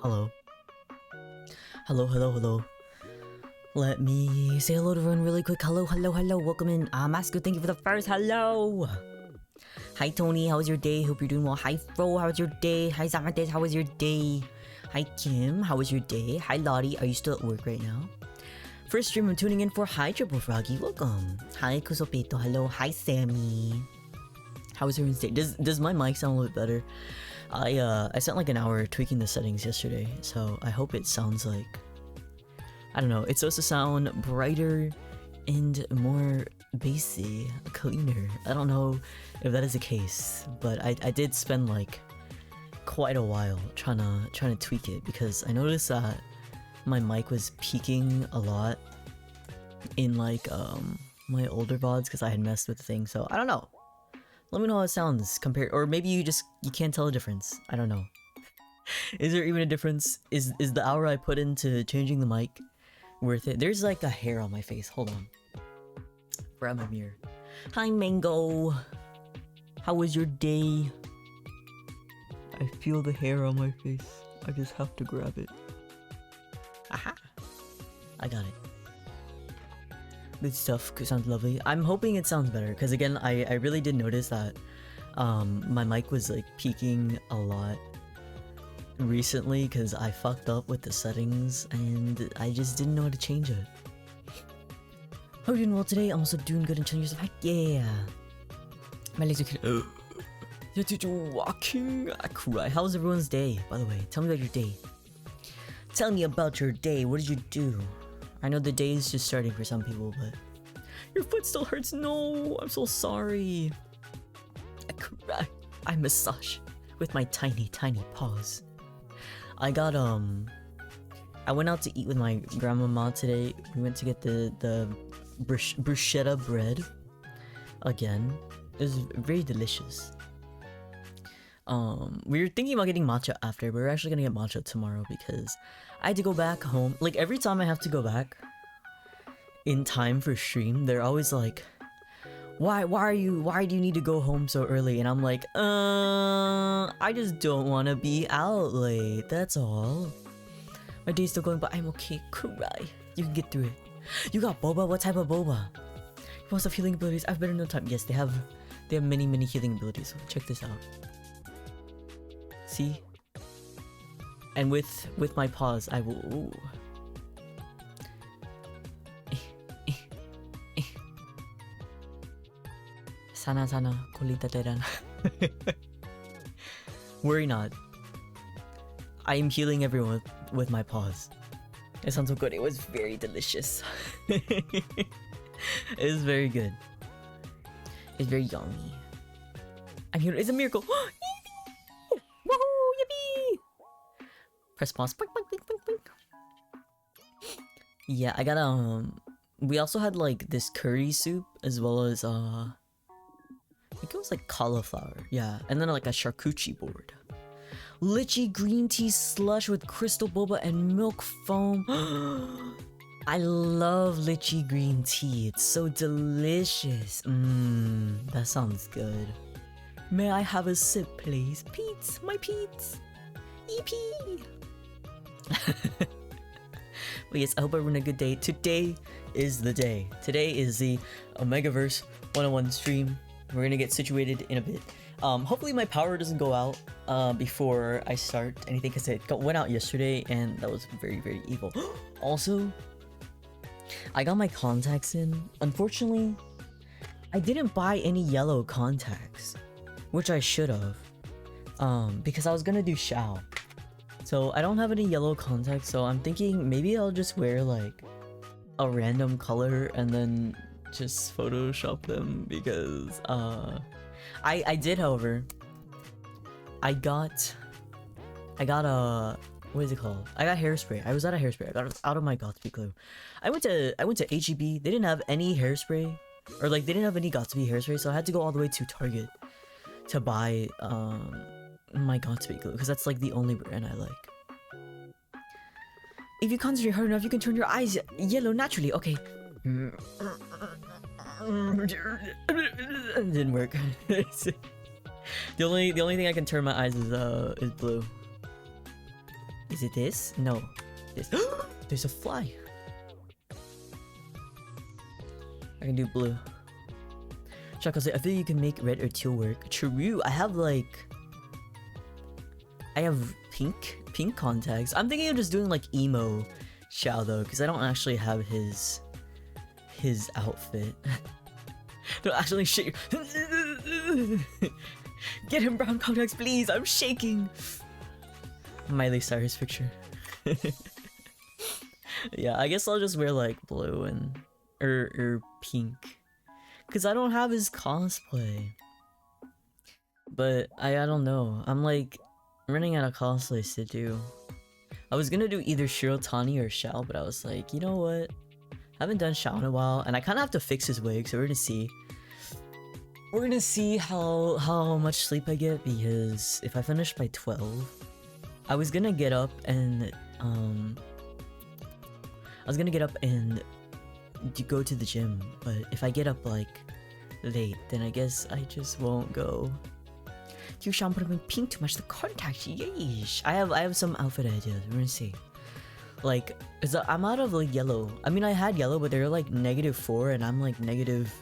Hello. Hello, hello, hello. Let me say hello to everyone really quick. Hello, hello, hello. Welcome in. Masco, thank you for the first hello. Hi, Tony. How was your day? Hope you're doing well. Hi, Fro. How was your day? Hi, Zamates. How was your day? Hi, Kim. How was your day? Hi, Lottie. Are you still at work right now? First stream I'm tuning in for. Hi, Triple Froggy. Welcome. Hi, Kusopeto. Hello. Hi, Sammy. How was everyone's day? Does my mic sound a little bit better? I spent like an hour tweaking the settings yesterday, so I hope it sounds like, I don't know, it's supposed to sound brighter and more bassy, cleaner. I don't know if that is the case, but I did spend like quite a while trying to tweak it, because I noticed that my mic was peaking a lot in like my older VODs because I had messed with the thing. So I don't know. Let me know how it sounds compared, or maybe you can't tell a difference. I don't know. Is there even a difference? Is the hour I put into changing the mic worth it? There's like a hair on my face. Hold on. Grab my mirror. Hi, Mango. How was your day? I feel the hair on my face. I just have to grab it. Aha! I got it. Good stuff. Sounds lovely. I'm hoping it sounds better, because again, I really did notice that my mic was like peaking a lot recently because I fucked up with the settings and I just didn't know how to change it. How are you doing well today? I'm also doing good and chilling yourself. Heck yeah! My legs are killing. You're walking. I cry. How was everyone's day, by the way? Tell me about your day. Tell me about your day. What did you do? I know the day is just starting for some people, but your foot still hurts. No, I'm so sorry. I cry. I massage with my tiny paws. I got I went out to eat with my grandmama today. We went to get the bruschetta bread again. It was very delicious. We were thinking about getting matcha after, but we're actually gonna get matcha tomorrow because I had to go back home. Like every time I have to go back in time for stream, they're always like, why do you need to go home so early? And I'm like, I just don't want to be out late, that's all. My day's still going, but I'm okay. Cry. You can get through it. You got boba? What type of boba? You want some healing abilities? I've better no time. Yes, they have many healing abilities. Check this out. See? And with my paws, I will. Ooh. Sana kulita teran. Worry not. I am healing everyone with my paws. It sounds so good. It was very delicious. It was very good. It's very yummy. I'm here. It's a miracle. Woohoo! Yippee! Press pause. Boink, boink, boink, boink, boink. Yeah, I got we also had like this curry soup as well as I think it was like cauliflower. Yeah, and then like a charcuterie board. Lychee green tea slush with crystal boba and milk foam. I love lychee green tea. It's so delicious. That sounds good. May I have a sip, please? Pete's, my Pete's. EP. But yes, I hope everyone had a good day. Today is the day. Today is the OMEGAVERSE 101 stream. We're gonna get situated in a bit. Hopefully my power doesn't go out before I start anything, because it went out yesterday and that was very evil. Also, I got my contacts in. Unfortunately, I didn't buy any yellow contacts, which I should have, because I was gonna do Shao. So I don't have any yellow contacts, so I'm thinking maybe I'll just wear like a random color and then just Photoshop them, because I did, however, I got a, what is it called? I got hairspray. I was out of hairspray. I got it out of my Gatsby glue. I went to HEB. They didn't have any hairspray, or like they didn't have any Gatsby hairspray, so I had to go all the way to Target to buy my Gatsby glue, because that's like the only brand I like. If you concentrate hard enough, you can turn your eyes yellow naturally. Okay. Didn't work. The only thing I can turn my eyes is blue. Is it this? No. This. There's a fly. I can do blue. Shaka said, I feel you can make red or teal work. True. I have pink contacts. I'm thinking of just doing like emo Xiao though, because I don't actually have his outfit. Don't actually shake. Get him brown contacts, please. I'm shaking. Miley Cyrus picture. Yeah, I guess I'll just wear like blue and or pink, cause I don't have his cosplay. But I don't know. I'm like running out of cosplays to do. I was gonna do either Shirotani or Xiao, but I was like, you know what? I haven't done Xiao in a while, and I kind of have to fix his wig, so we're gonna see. We're gonna see how much sleep I get, because if I finish by 12, I was gonna get up and go to the gym, but if I get up like late, then I guess I just won't go. You Sean put him in pink to match the contacts. Yeesh. I have some outfit ideas. We're gonna see. Like, I'm out of like yellow. I mean, I had yellow, but they're like -4, and I'm like negative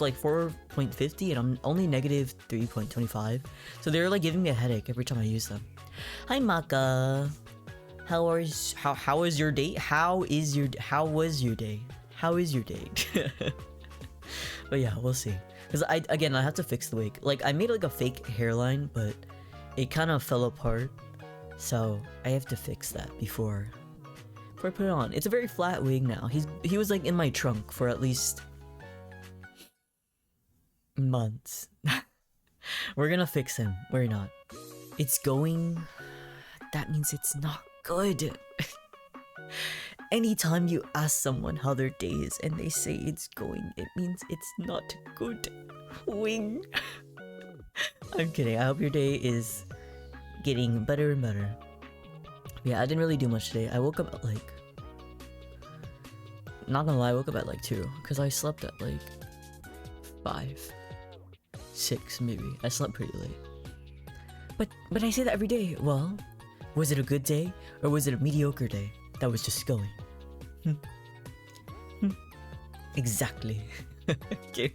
like 4.50, and I'm only negative 3.25. So they're like giving me a headache every time I use them. Hi Maka. How was your day? How was your day? But yeah, we'll see. Cause I have to fix the wig. Like I made like a fake hairline, but it kind of fell apart. So I have to fix that before I put it on. It's a very flat wig now. He was like in my trunk for at least months. We're gonna fix him. We're not. It's going. That means it's not good. Anytime you ask someone how their day is and they say it's going, it means it's not good. Wing. I'm kidding. I hope your day is getting better and better. Yeah, I didn't really do much today. I woke up at like... Not gonna lie, I woke up at like 2. Because I slept at like 5. 6 maybe. I slept pretty late. But I say that every day. Well, was it a good day? Or was it a mediocre day that was just going? Exactly. Okay.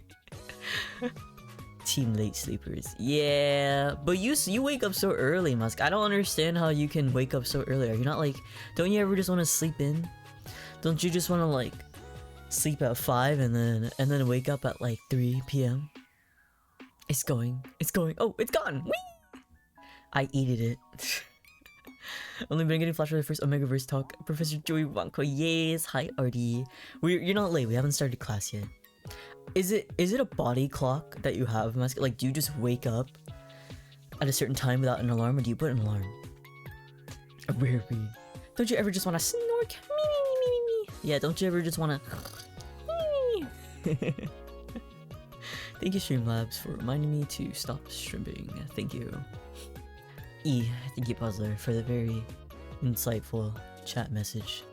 Team late sleepers. Yeah, but you wake up so early, Musk. I don't understand how you can wake up so early. Are you not like... Don't you ever just want to sleep in? Don't you just want to like sleep at 5 and then wake up at like 3 p.m? It's going. Oh, it's gone. Whee! I eated it. Only been getting flash for the first OMEGAVERSE talk. Professor Joey Wanko. Yes. Hi, Artie. You're not late. We haven't started class yet. Is it a body clock that you have, Musk? Like, do you just wake up at a certain time without an alarm, or do you put an alarm? A rare breed. Don't you ever just want to snore? Yeah, don't you ever just want to... Thank you, Streamlabs, for reminding me to stop streaming. Thank you. Thank you, Puzzler, for the very insightful chat message.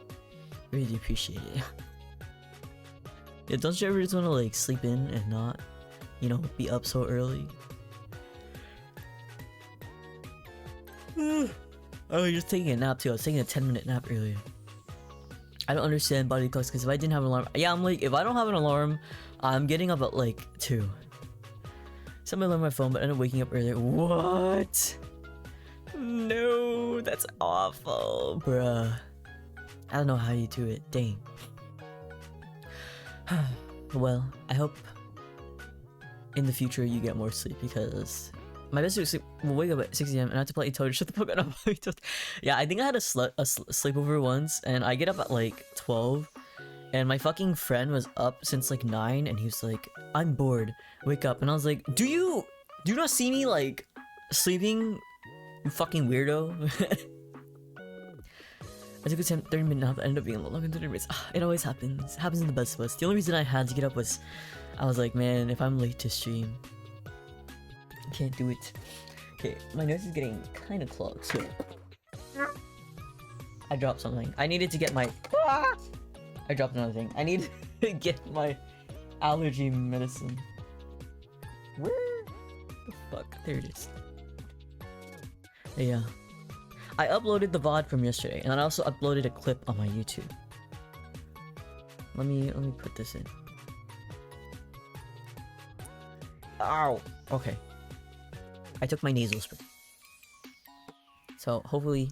Really appreciate it. Yeah, don't you ever just want to like sleep in and not, you know, be up so early? Oh, you're just taking a nap too. I was taking a 10-minute nap earlier. I don't understand body clocks, because if I didn't have an alarm... Yeah, I'm like, if I don't have an alarm, I'm getting up at like 2. Set my alarm on my phone, but I ended up waking up earlier. What? No, that's awful, bruh. I don't know how you do it. Dang. Well, I hope in the future you get more sleep, because my best sleep will wake up at 6 a.m. and I have to play Itoad. Shut the fuck up. Yeah, I think I had a sleepover once, and I get up at like 12, and my fucking friend was up since like 9, and he was like, I'm bored, wake up. And I was like, do you not see me like sleeping, you fucking weirdo? I took a 30-minute nap, ended up being a lot longer than 30 minutes. It always happens. It happens in the best of us. The only reason I had to get up was, I was like, man, if I'm late to stream, I can't do it. Okay, my nose is getting kind of clogged, so... I dropped something. I needed to get my... I dropped another thing. I need to get my allergy medicine. Where the fuck? There it is. Yeah. I uploaded the VOD from yesterday, and I also uploaded a clip on my YouTube. Let me put this in. Ow. Okay. I took my nasal spray, so hopefully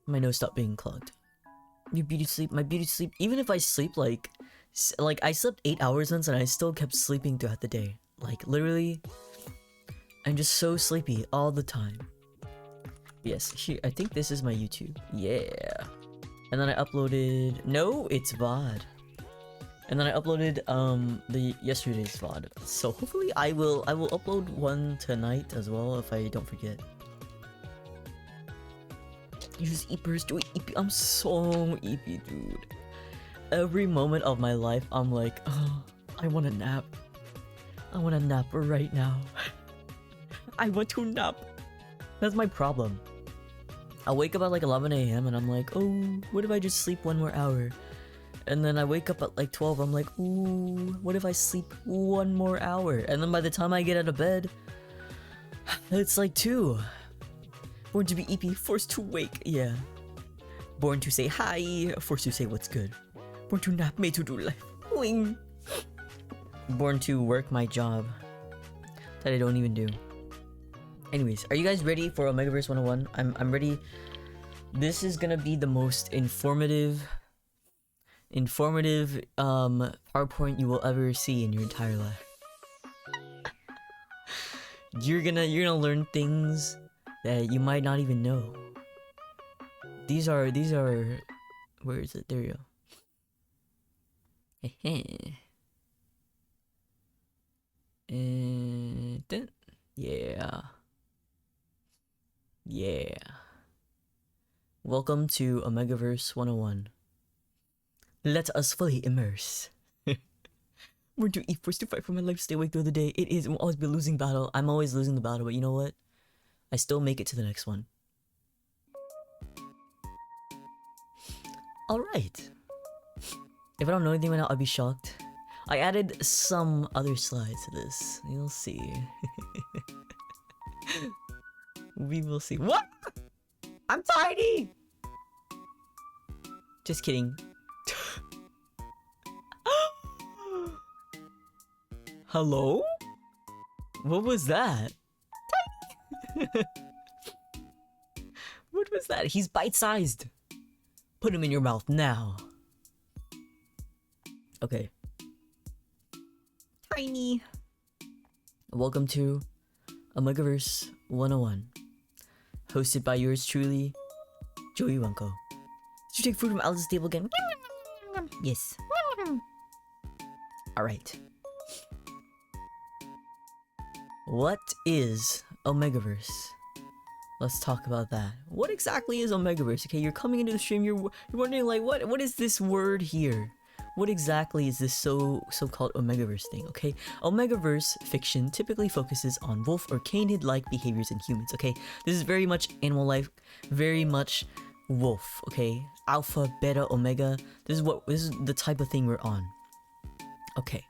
my nose stopped being clogged. Your beauty sleep, my beauty sleep. Even if I sleep like I slept 8 hours once, and I still kept sleeping throughout the day. Like literally, I'm just so sleepy all the time. Yes, here, I think this is my YouTube. Yeah. And then I uploaded... No, it's VOD. And then I uploaded the yesterday's VOD. So hopefully I will upload one tonight as well if I don't forget. Use Eepers, Joey Eepy. I'm so eepy, dude. Every moment of my life I'm like, oh, I want a nap. I want a nap right now. I want to nap. That's my problem. I'll wake up at like 11 AM and I'm like, oh, what if I just sleep one more hour? And then I wake up at like 12, I'm like, ooh, what if I sleep one more hour? And then by the time I get out of bed, it's like 2. Born to be EP, forced to wake, yeah. Born to say hi, forced to say what's good. Born to nap, made to do life. Wing. Born to work my job that I don't even do. Anyways, are you guys ready for OMEGAVERSE 101? I'm ready. This is gonna be the most informative PowerPoint you will ever see in your entire life. You're gonna learn things that you might not even know. These are where is it? There you go. And then, yeah. Welcome to OMEGAVERSE 101. Let us fully immerse. We're to eat, forced to fight for my life, stay awake through the day. It will always be a losing battle. I'm always losing the battle, but you know what? I still make it to the next one. Alright. If I don't know anything right now, I'll be shocked. I added some other slides to this. You'll see. We will see. What? I'm tiny! Just kidding. Hello? What was that? What was that? He's bite-sized. Put him in your mouth now. Okay. Tiny. Welcome to OMEGAVERSE 101. Hosted by yours truly, Joey. Did you take food from Alice's table again? Yes. Alright. What is OMEGAVERSE? Let's talk about that. What exactly is OMEGAVERSE? Okay, you're coming into the stream, you're wondering like, what is this word here? What exactly is this so-called OMEGAVERSE thing, okay? OMEGAVERSE fiction typically focuses on wolf or canid-like behaviors in humans, okay? This is very much animal life, very much wolf, okay? Alpha, beta, omega. This is the type of thing we're on. Okay.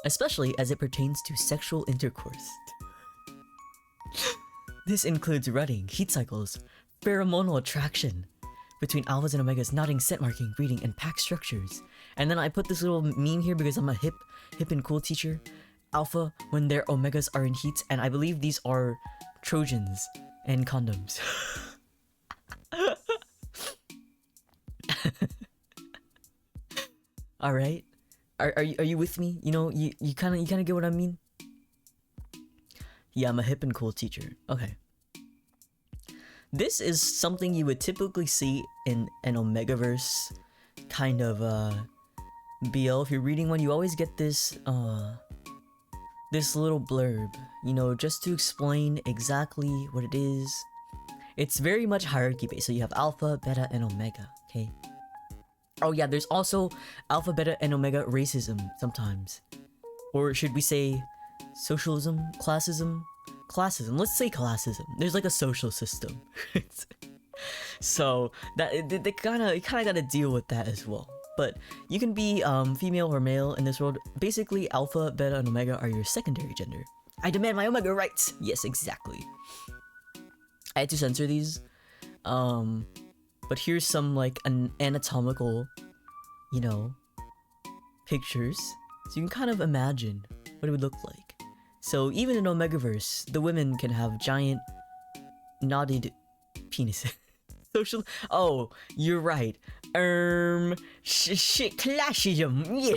Especially as it pertains to sexual intercourse. This includes rutting, heat cycles, pheromonal attraction between alphas and omegas, nodding, scent marking, breeding, and pack structures. And then I put this little meme here because I'm a hip and cool teacher. Alpha when their omegas are in heat, and I believe these are Trojans and condoms. All right, are you with me? You know, you kind of get what I mean. Yeah, I'm a hip and cool teacher. Okay. This is something you would typically see in an OMEGAVERSE kind of BL. If you're reading one, you always get this this little blurb, you know, just to explain exactly what it is. It's very much hierarchy based. So you have alpha, beta, and omega, okay? Oh yeah, there's also alpha, beta, and omega racism sometimes. Or should we say socialism, classism? Classism, let's say classism. There's like a social system. So that they kind of gotta deal with that as well. But you can be female or male in this world. Basically, alpha, beta, and omega are your secondary gender. I demand my omega rights. Yes, exactly. I had to censor these. But here's some like an anatomical, you know, pictures. So you can kind of imagine what it would look like. So even in Omegaverse, the women can have giant knotted penises. Social. Oh, you're right. Shit, classism. Yeah.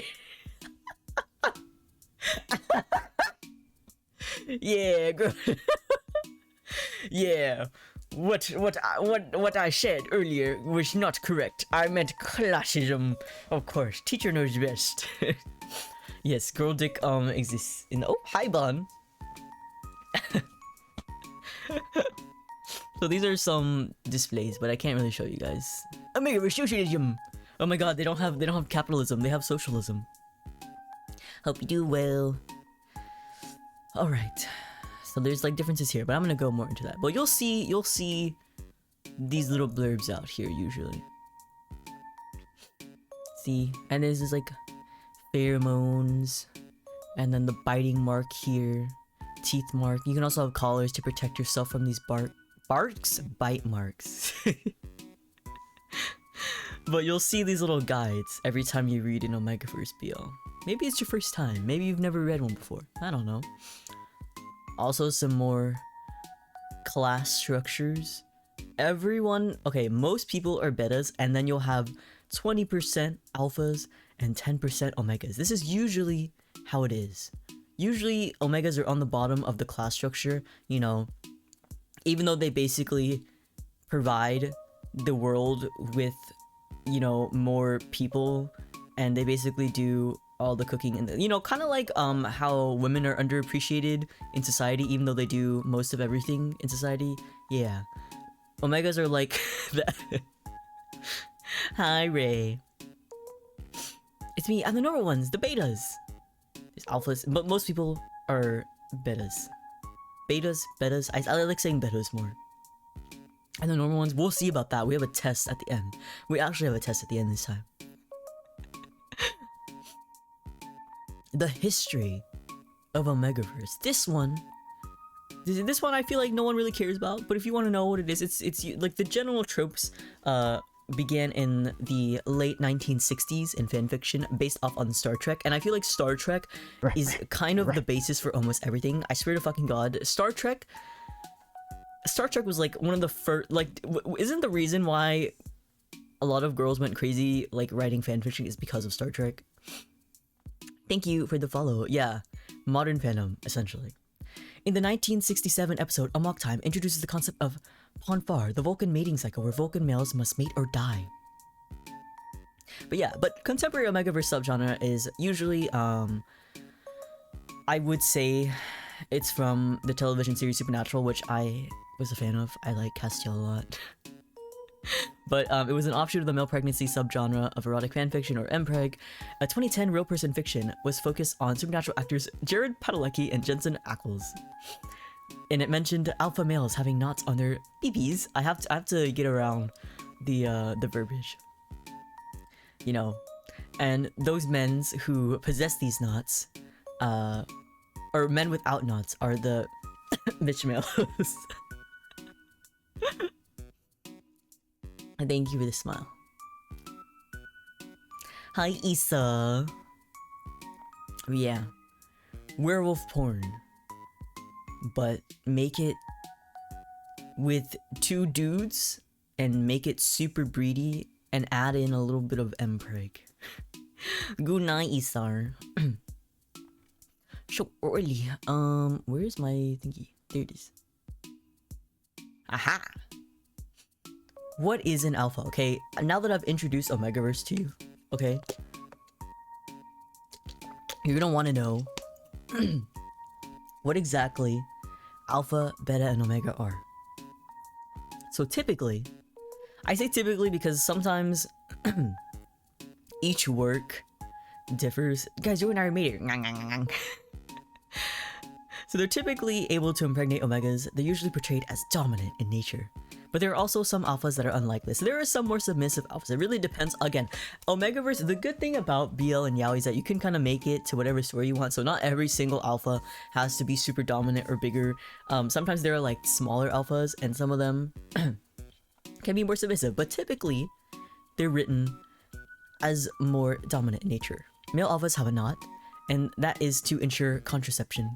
Yeah, good. Yeah. What I said earlier was not correct. I meant classism. Of course, teacher knows best. Yes, girl dick exists in. Oh, hi, Bon. So these are some displays, but I can't really show you guys. Omega socialism. Oh my god, they don't have capitalism. They have socialism. Hope you do well. All right. So there's like differences here, but I'm gonna go more into that. But you'll see these little blurbs out here usually. See, and there's this like pheromones, and then the biting mark here, teeth mark. You can also have collars to protect yourself from these bite marks. But you'll see these little guides every time you read an Omegaverse BL. Maybe it's your first time. Maybe you've never read one before. I don't know. Also some more class structures. Everyone, okay, most people are betas, and then you'll have 20% alphas and 10% omegas. This is usually how it is. Usually omegas are on the bottom of the class structure, you know, even though they basically provide the world with, you know, more people, and they basically do all the cooking, and you know, kind of like how women are underappreciated in society, even though they do most of everything in society. Yeah, omegas are like that. Hi, Ray. It's me. I'm the normal ones, the betas. There's alphas, but most people are betas. Betas. I like saying betas more. And the normal ones, we'll see about that. We have a test at the end. We actually have a test at the end this time. The history of Omegaverse. This one I feel like no one really cares about, but if you want to know what it is, it's like the general tropes began in the late 1960s in fanfiction based off on Star Trek, and I feel like Star Trek is kind of the basis for almost everything. I swear to fucking god, Star Trek was like one of the first, like, isn't the reason why a lot of girls went crazy like writing fanfiction is because of Star Trek? Thank you for the follow. Yeah, modern fandom, essentially. In the 1967 episode, Amok Time introduces the concept of Ponfar, the Vulcan mating cycle where Vulcan males must mate or die. But yeah, contemporary Omegaverse subgenre is usually, I would say it's from the television series Supernatural, which I was a fan of. I like Castiel a lot. But it was an offshoot of the male pregnancy subgenre of erotic fanfiction, or MPreg. A 2010 real-person fiction was focused on Supernatural actors Jared Padalecki and Jensen Ackles. And it mentioned alpha males having knots on their BBs. I have to get around the verbiage. You know, and those men who possess these knots, or men without knots, are the bitch males. And thank you for the smile. Hi, Issa. Yeah. Werewolf porn. But make it with 2 dudes and make it super breedy and add in a little bit of MPreg. Good night, Isar. So early. Where's my thingy? There it is. Aha! What is an alpha? Okay, now that I've introduced Omegaverse to you, okay, you're gonna want to know what exactly alpha, beta, and omega are. So typically, I say typically because sometimes each work differs. Guys, you're an Iron Maiden. So So they're typically able to impregnate omegas. They're usually portrayed as dominant in nature. But there are also some alphas that are unlike this. There are some more submissive alphas. It really depends. Again, Omegaverse, the good thing about BL and Yaoi is that you can kind of make it to whatever story you want. So not every single alpha has to be super dominant or bigger. Sometimes there are like smaller alphas and some of them can be more submissive. But typically, they're written as more dominant in nature. Male alphas have a knot, and that is to ensure contraception.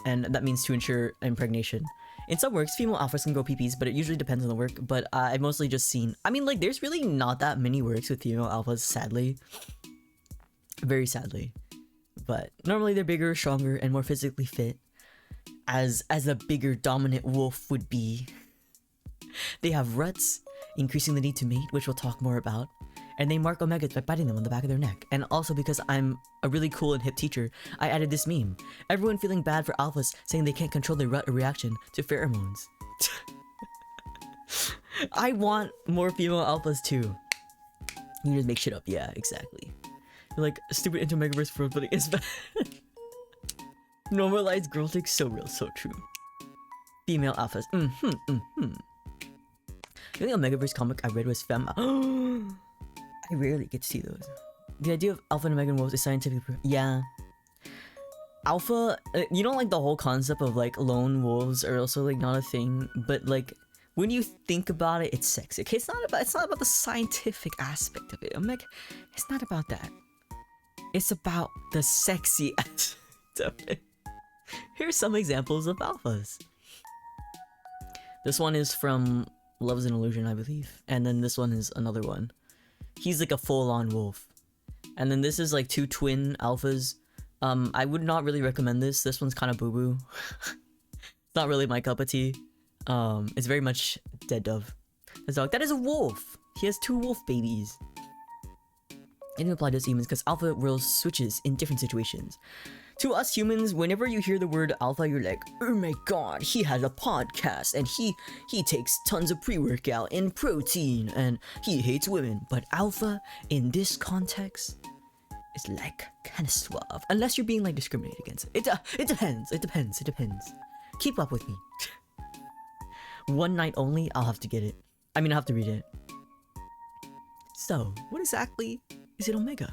And that means to ensure impregnation. In some works, female alphas can grow peepees, but it usually depends on the work. But I've mostly just seen... I mean, like, there's really not that many works with female alphas, sadly. Very sadly. But normally they're bigger, stronger, and more physically fit. As a bigger, dominant wolf would be. They have ruts, increasing the need to mate, which we'll talk more about. And they mark omegas by biting them on the back of their neck. And also because I'm a really cool and hip teacher, I added this meme. Everyone feeling bad for alphas saying they can't control their rut or reaction to pheromones. I want more female alphas too. You just make shit up. Yeah, exactly. You're like, stupid into Omegaverse for but it's bad. Normalized girl takes so real, so true. Female alphas. The only Omegaverse comic I read was Femme. I rarely get to see those. The idea of alpha and omega wolves is scientifically proven. Yeah. Alpha, you know, like the whole concept of like lone wolves are also like not a thing, but like when you think about it, it's sexy. Okay, it's not about the scientific aspect of it. Omega, it's not about that. It's about the sexy aspect of it. Here's some examples of alphas. This one is from Love is an Illusion, I believe, and then this one is another one. He's like a full-on wolf. And then this is like two twin alphas. I would not really recommend this. This one's kind of boo-boo. It's not really my cup of tea. It's very much dead dove. This dog, that is a wolf! He has two wolf babies. It didn't apply to us humans because alpha roles switches in different situations. To us humans, whenever you hear the word alpha, you're like, oh my god, he has a podcast and he takes tons of pre-workout and protein and he hates women. But alpha, in this context, is like kind of suave. Unless you're being like discriminated against. It depends. Keep up with me. One night only, I'll have to get it. I mean, I'll have to read it. So, what exactly is it Omega?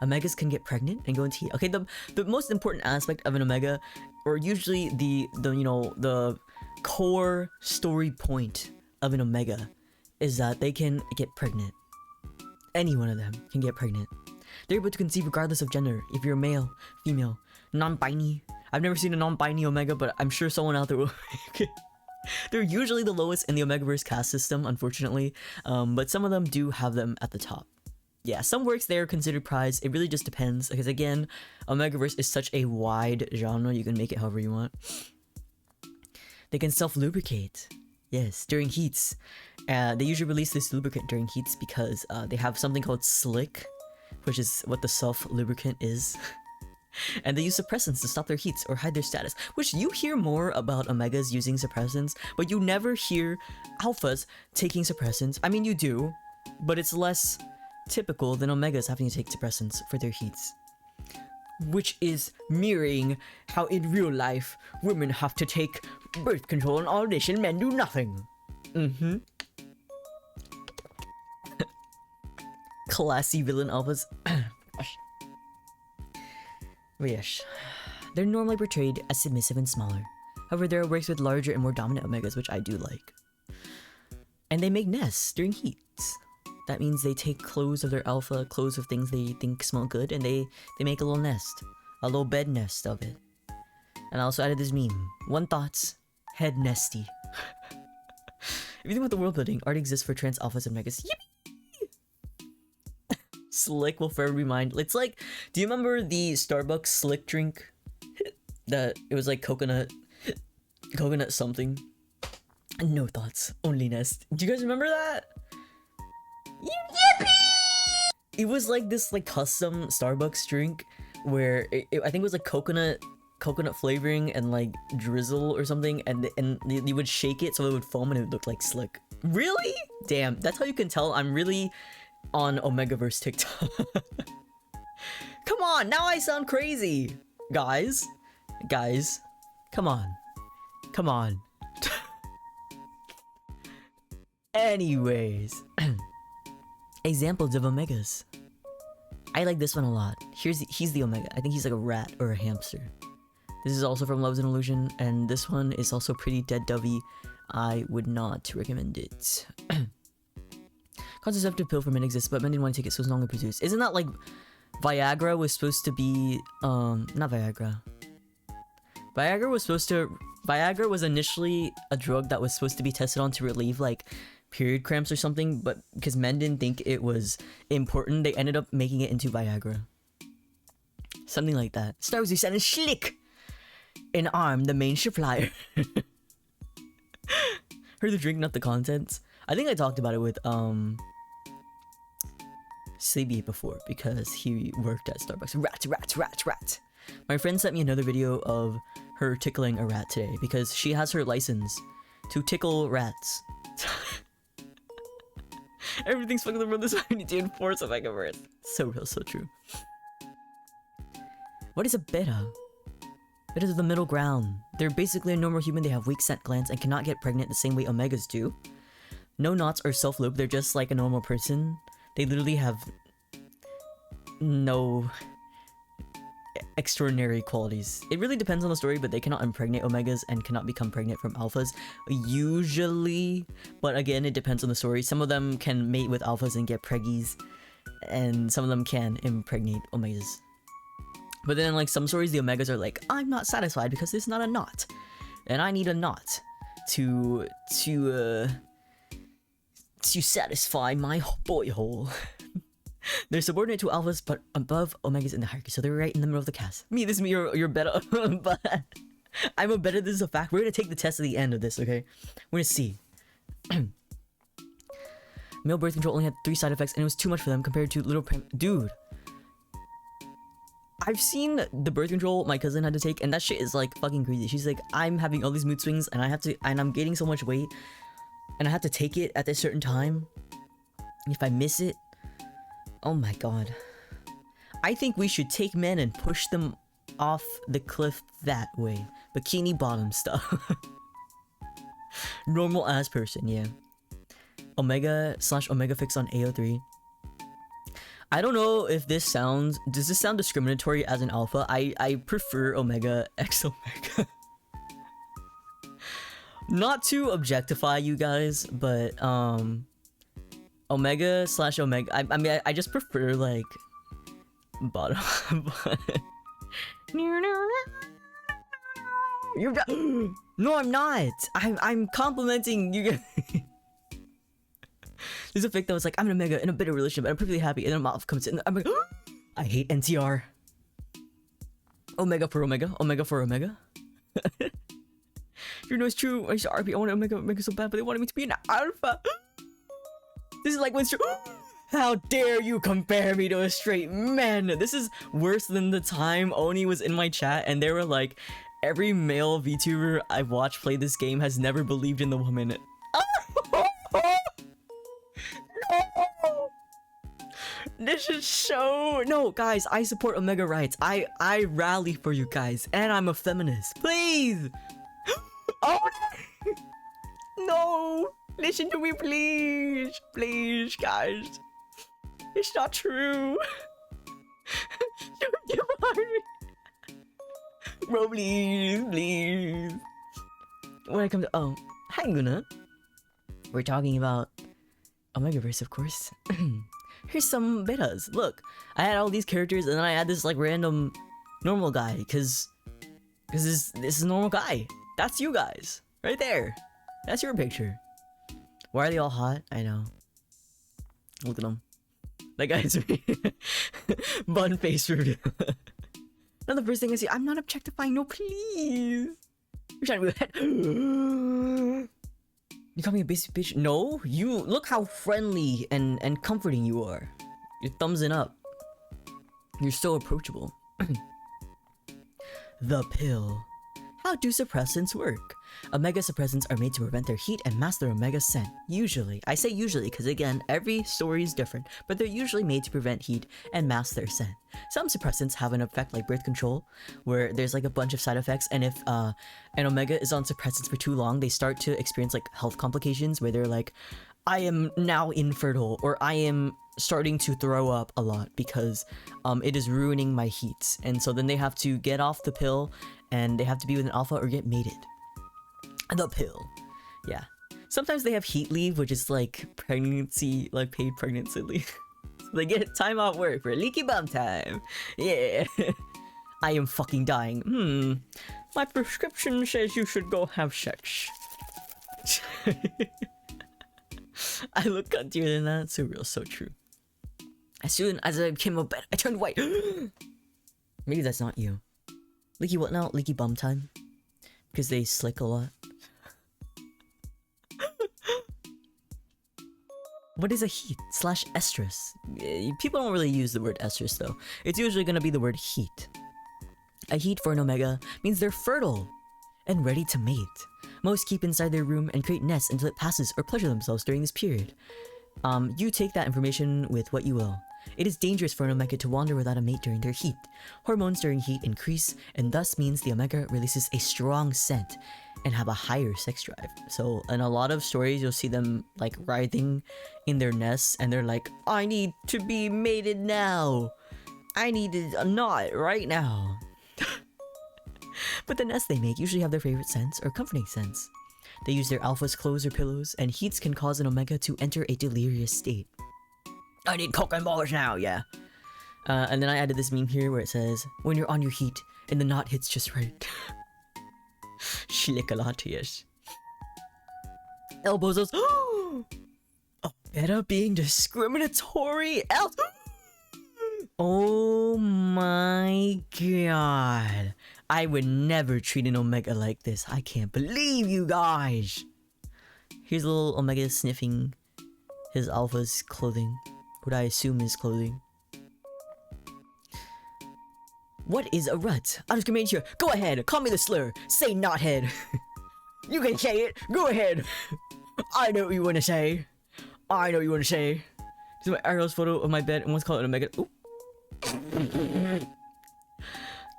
Omegas can get pregnant and go into heat. Okay, the most important aspect of an Omega, or usually the core story point of an Omega, is that they can get pregnant. Any one of them can get pregnant. They're able to conceive regardless of gender. If you're male, female, non-binary. I've never seen a non-binary Omega, but I'm sure someone out there will. They're usually the lowest in the Omegaverse caste system, unfortunately, but some of them do have them at the top. Yeah, some works there are considered prize. It really just depends, because again, Omegaverse is such a wide genre, you can make it however you want. They can self-lubricate. Yes, during heats. They usually release this lubricant during heats because they have something called slick, which is what the self-lubricant is. And they use suppressants to stop their heats or hide their status, which you hear more about omegas using suppressants, but you never hear alphas taking suppressants. I mean, you do, but it's less typical than omegas having to take suppressants for their heats. Which is mirroring how in real life, women have to take birth control and all this and men do nothing. Classy villain alphas. But yes, they're normally portrayed as submissive and smaller. However, there are works with larger and more dominant omegas, which I do like. And they make nests during heats. That means they take clothes of their alpha, clothes of things they think smell good, and they make a little nest. A little bed nest of it. And I also added this meme. One thoughts, head nesty. If you think about the world building, art exists for trans alphas and megas. Yippee! Slick will forever be mine. It's like, do you remember the Starbucks Slick drink? That it was like coconut something. No thoughts, only nest. Do you guys remember that? Yippee! It was like this like custom Starbucks drink where I think it was like coconut flavoring and like drizzle or something, and you would shake it so it would foam and it would look like Slick. Really? Damn, that's how you can tell I'm really on Omegaverse TikTok. Come on, now I sound crazy. Guys, Come on. Come on. Anyways. Examples of omegas. I like this one a lot. He's the omega. I think he's like a rat or a hamster. This is also from Love's an Illusion, and this one is also pretty dead dovey. I would not recommend it. Contraceptive pill for men exists, but men didn't want to take it, so it's no longer produced. Isn't that like Viagra was supposed to be not Viagra. Viagra was initially a drug that was supposed to be tested on to relieve like period cramps or something, but because men didn't think it was important, they ended up making it into Viagra. Something like that. Star Wars sounded slick. An arm, the main supplier. Heard the drink, not the contents. I think I talked about it with Sleepy before because he worked at Starbucks. Rat. My friend sent me another video of her tickling a rat today because she has her license to tickle rats. Everything's fucking around this. I need to enforce OMEGAVERSE. So real, so true. What is a beta? Beta is the middle ground. They're basically a normal human. They have weak scent glands and cannot get pregnant the same way omegas do. No knots or self-loop. They're just like a normal person. They literally have no extraordinary qualities. It really depends on the story, but they cannot impregnate omegas and cannot become pregnant from alphas usually, but again it depends on the story. Some of them can mate with alphas and get preggies, and some of them can impregnate omegas. But then like some stories, the omegas are like, I'm not satisfied because there's not a knot and I need a knot to satisfy my boy hole. They're subordinate to alphas, but above omegas in the hierarchy, so they're right in the middle of the cast. This is me, you're better, but I'm a better. This is a fact. We're gonna take the test at the end of this, okay? We're gonna see. Male birth control only had 3 side effects, and it was too much for them compared to dude. I've seen the birth control my cousin had to take, and that shit is like fucking crazy. She's like, I'm having all these mood swings, and I'm gaining so much weight, and I have to take it at this certain time. And if I miss it, oh my god. I think we should take men and push them off the cliff that way. Bikini bottom stuff. Normal ass person, yeah. Omega/Omega fix on AO3. I don't know if this sounds... Does this sound discriminatory as an alpha? I prefer Omega X Omega. Not to objectify you guys, but Omega/Omega. I mean, I just prefer like bottom. You're no, I'm not. I'm complimenting you guys. There's a fic that was like, I'm an Omega in a bitter relationship and I'm perfectly happy, and then Mouth comes in. I'm like, I hate NTR. Omega for Omega. Omega for Omega. You know it's true. I used to RP. I wanted Omega so bad, but they wanted me to be an alpha. This is like when how dare you compare me to a straight man? This is worse than the time Oni was in my chat and they were like, every male VTuber I've watched play this game has never believed in the woman. No! This is so... No, guys, I support Omega rights. I rally for you guys, and I'm a feminist. Please! Oh no! Listen to me, please! Please, guys. It's not true. Don't give on me. Bro, please. When I come to... Oh, hi, Guna. We're talking about OMEGAVERSE, of course. Here's some betas. Look, I had all these characters, and then I had this, like, random normal guy, because this is a normal guy. That's you guys. Right there. That's your picture. Why are they all hot? I know. Look at them. That guy's me. Bun face reveal. Not the first thing I see. I'm not objectifying. No, please. You're trying to be ahead. You call me a basic bitch? No. You look how friendly and comforting you are. You're thumbsing up. You're so approachable. The pill. How do suppressants work? Omega suppressants are made to prevent their heat and mask their omega scent. Usually. I say usually because again, every story is different, but they're usually made to prevent heat and mask their scent. Some suppressants have an effect like birth control, where there's like a bunch of side effects, and if an omega is on suppressants for too long, they start to experience like health complications where they're like, I am now infertile, or I am starting to throw up a lot because it is ruining my heat. And so then they have to get off the pill and they have to be with an alpha or get mated. The pill. Yeah. Sometimes they have heat leave, which is like pregnancy, like paid pregnancy leave. So they get time off work for leaky bum time. Yeah. I am fucking dying. My prescription says you should go have sex. I look cuntier than that. So real, so true. As soon as I became a bed, I turned white. Maybe that's not you. Leaky what now? Leaky bum time? Because they slick a lot. What is a heat / estrus? People don't really use the word estrus though. It's usually gonna be the word heat. A heat for an omega means they're fertile and ready to mate. Most keep inside their room and create nests until it passes or pleasure themselves during this period. You take that information with what you will. It is dangerous for an omega to wander without a mate during their heat. Hormones during heat increase, and thus means the omega releases a strong scent and have a higher sex drive. So in a lot of stories, you'll see them like writhing in their nests, and they're like, I need to be mated now. I need a knot right now. But the nests they make usually have their favorite scents or comforting scents. They use their alpha's clothes or pillows, and heats can cause an omega to enter a delirious state. I need coke and balls now, yeah. And then I added this meme here where it says, when you're on your heat and the knot hits just right. Schlickalatius. Elbows us. Oh, better being discriminatory. Oh my god. I would never treat an omega like this. I can't believe you guys. Here's a little omega sniffing his alpha's clothing. What I assume is clothing. What is a rut? I'll discriminate here. Go ahead, call me the slur. Say knothead. You can say it. Go ahead. I know what you want to say. I know what you want to say. This is my Ariel's photo of my bed and let's call it an omega. Ooh.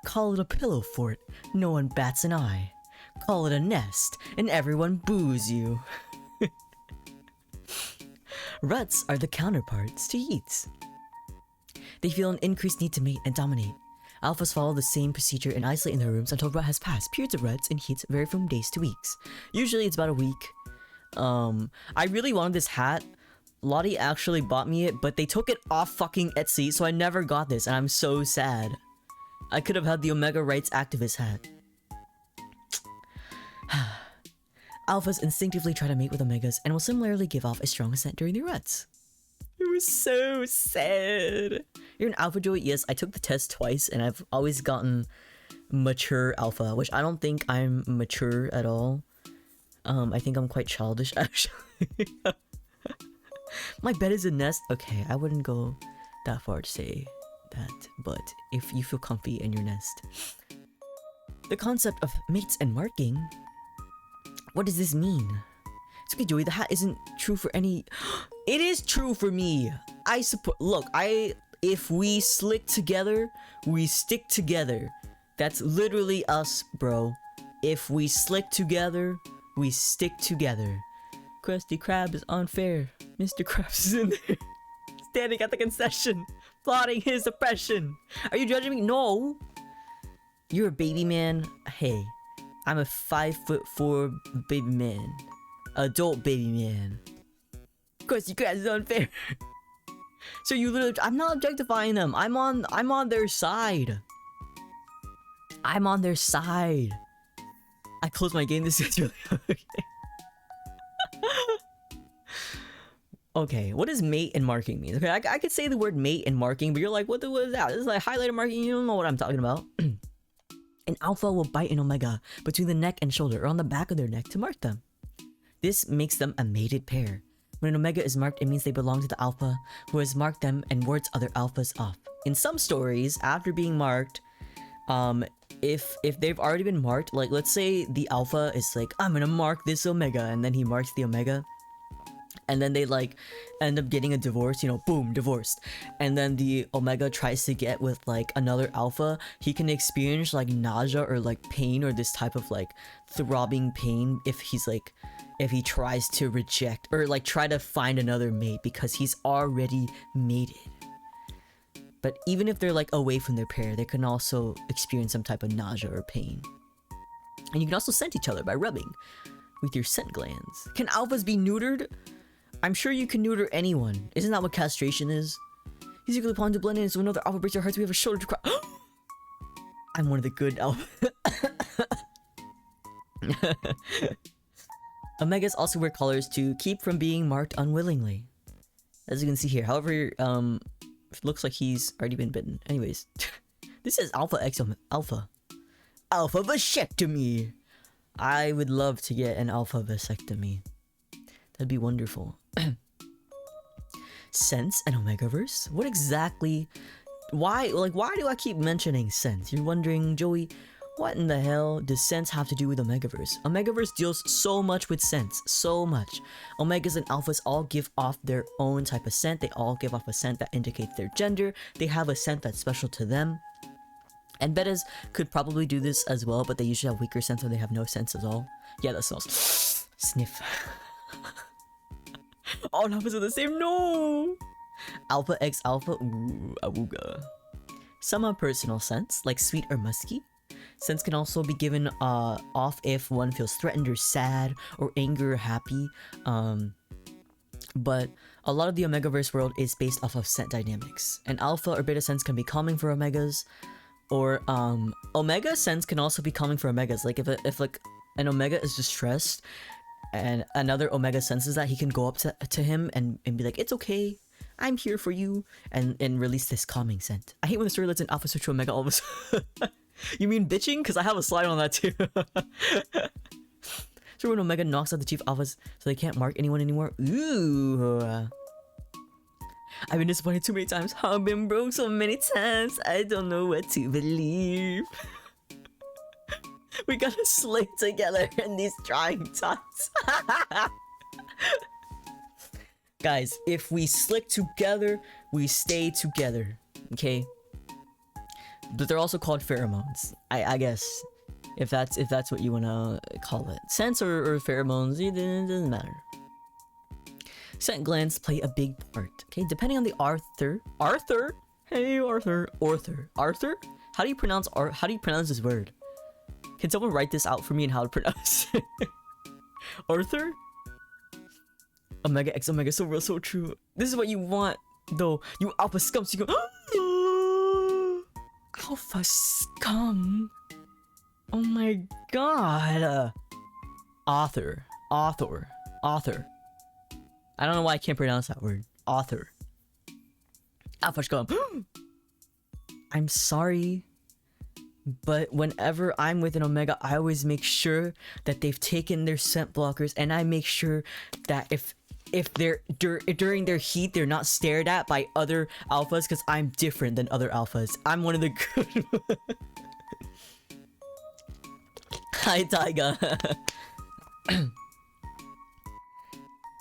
Call it a pillow fort. No one bats an eye. Call it a nest and everyone boos you. Ruts are the counterparts to heats. They feel an increased need to mate and dominate. Alphas follow the same procedure and isolate in their rooms until rut has passed. Periods of ruts and heats vary from days to weeks. Usually it's about a week. I really wanted this hat. Lottie actually bought me it, but they took it off fucking Etsy, so I never got this, and I'm so sad. I could have had the Omega Rights Activist hat. Alphas instinctively try to mate with omegas and will similarly give off a strong scent during their ruts. It was so sad. You're an alpha, Joey? Yes, I took the test twice and I've always gotten mature alpha, which I don't think I'm mature at all. I think I'm quite childish, actually. My bed is a nest. Okay, I wouldn't go that far to say that, but if you feel comfy in your nest. The concept of mates and marking. What does this mean? It's okay, Joey, the hat isn't true for any... It is true for me! I support... Look, if we slick together, we stick together. That's literally us, bro. If we slick together, we stick together. Krusty Krab is unfair. Mr. Krabs is in there. Standing at the concession, plotting his oppression. Are you judging me? No! You're a baby man? Hey. I'm a 5'4" baby man. Adult baby man. Krusty Krab is unfair. So you literally... I'm not objectifying them. I'm on their side. I'm on their side. I closed my game. This is really... Okay. Okay, what does mate and marking mean? Okay, I could say the word mate and marking, but you're like, what is that? This is like highlighted marking. You don't know what I'm talking about. An alpha will bite an omega between the neck and shoulder or on the back of their neck to mark them. This makes them a mated pair. When an omega is marked, it means they belong to the alpha who has marked them and wards other alphas off. In some stories, after being marked, if they've already been marked, like let's say the alpha is like, I'm gonna mark this omega, and then he marks the omega, and then they like end up getting a divorce, you know, boom, divorced, and then the omega tries to get with like another alpha, he can experience like nausea or like pain or this type of like throbbing pain if he tries to reject or like try to find another mate because he's already mated. But even if they're like away from their pair, they can also experience some type of nausea or pain. And you can also scent each other by rubbing with your scent glands. Can alphas be neutered? I'm sure you can neuter anyone. Isn't that what castration is? He's equally upon to blend in, so when another alpha breaks our hearts, we have a shoulder to cry. I'm one of the good alpha. Omegas also wear collars to keep from being marked unwillingly. As you can see here. However, it looks like he's already been bitten. Anyways, this is Alpha X Alpha. Alpha vasectomy. I would love to get an alpha vasectomy. That'd be wonderful. Sense and Omegaverse? What exactly? Why do I keep mentioning Sense? You're wondering, Joey, what in the hell does Sense have to do with Omegaverse? Omegaverse deals so much with Sense, so much. Omegas and Alphas all give off their own type of scent. They all give off a scent that indicates their gender. They have a scent that's special to them. And Betas could probably do this as well, but they usually have weaker scents or they have no scents at all. Yeah, that smells. Sniff. All Alphas are the same. No! Alpha X Alpha. Ooh, awooga. Some have personal scents, like sweet or musky. Scents can also be given off if one feels threatened or sad or angry or happy. But a lot of the Omegaverse world is based off of scent dynamics. And alpha or beta scents can be calming for omegas, or omega scents can also be calming for omegas. Like if like an omega is distressed and another omega senses that, he can go up to him and be like, it's okay, I'm here for you, and release this calming scent. I hate when the story lets an alpha switch to omega all of a sudden. You mean bitching? Because I have a slide on that too. So when Omega knocks out the chief alphas so they can't mark anyone anymore. Ooh. I've been disappointed too many times. I've been broke so many times. I don't know what to believe. We gotta slick together in these trying times. Guys, if we slick together, we stay together. Okay? But they're also called pheromones. I guess. If that's what you wanna call it. Scents or pheromones, it doesn't matter. Scent glands play a big part. Okay, depending on the Arthur? Hey Arthur. Arthur? How do you pronounce this word? Can someone write this out for me and how to pronounce it? Arthur? Omega X Omega, so real, so true. This is what you want, though. You alpha scums, you go alpha scum. Oh my god. Author. I don't know why I can't pronounce that word. Author. Alpha scum. I'm sorry, but whenever I'm with an Omega, I always make sure that they've taken their scent blockers, and I make sure that if they're during their heat, they're not stared at by other alphas, because I'm different than other alphas. I'm one of the good ones. Hi, Taiga.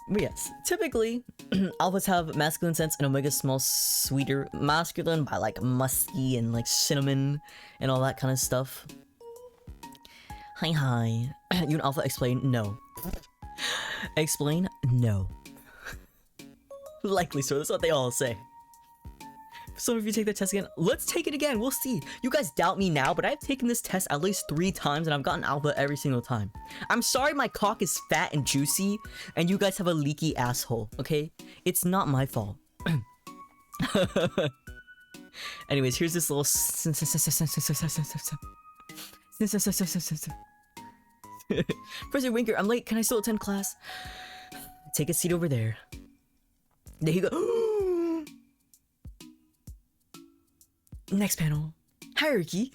But yes, typically, alphas have masculine scents and omegas smell sweeter. Masculine by like musky and like cinnamon and all that kind of stuff. Hi. You and Alpha explain? No. Explain? No. Likely so, that's what they all say. So if you take the test again, let's take it again, we'll see. You guys doubt me now, but I've taken this test at least 3 times and I've gotten alpha every single time. I'm sorry my cock is fat and juicy and you guys have a leaky asshole, okay? It's not my fault. Anyways, here's this little Professor Winker, I'm late, can I still attend class? Take a seat over there. There you go. Next panel. Hierarchy.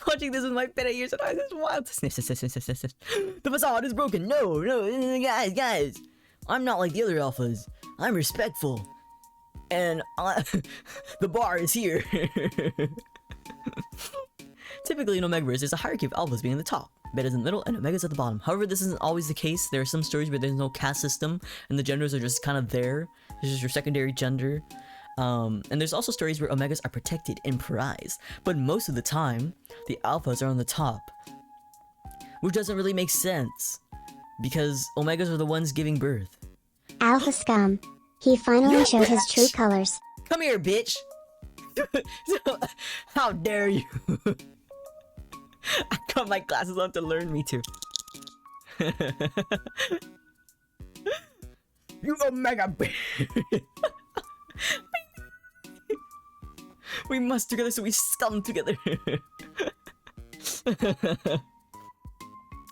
Watching this with my beta ears and eyes is wild. Sniff. The facade is broken. No, guys. I'm not like the other alphas. I'm respectful. And the bar is here. Typically in Omegaverse, there's a hierarchy of alphas being at the top, betas in the middle, and omegas at the bottom. However, this isn't always the case. There are some stories where there's no caste system, and the genders are just kind of there. This is your secondary gender. And there's also stories where omegas are protected and prized, but most of the time, the alphas are on the top. Which doesn't really make sense, because omegas are the ones giving birth. Alpha scum. He finally showed his true colors. Come here, bitch! How dare you! I got my glasses on to learn me to. You omega bitch! We must together, so we scum together.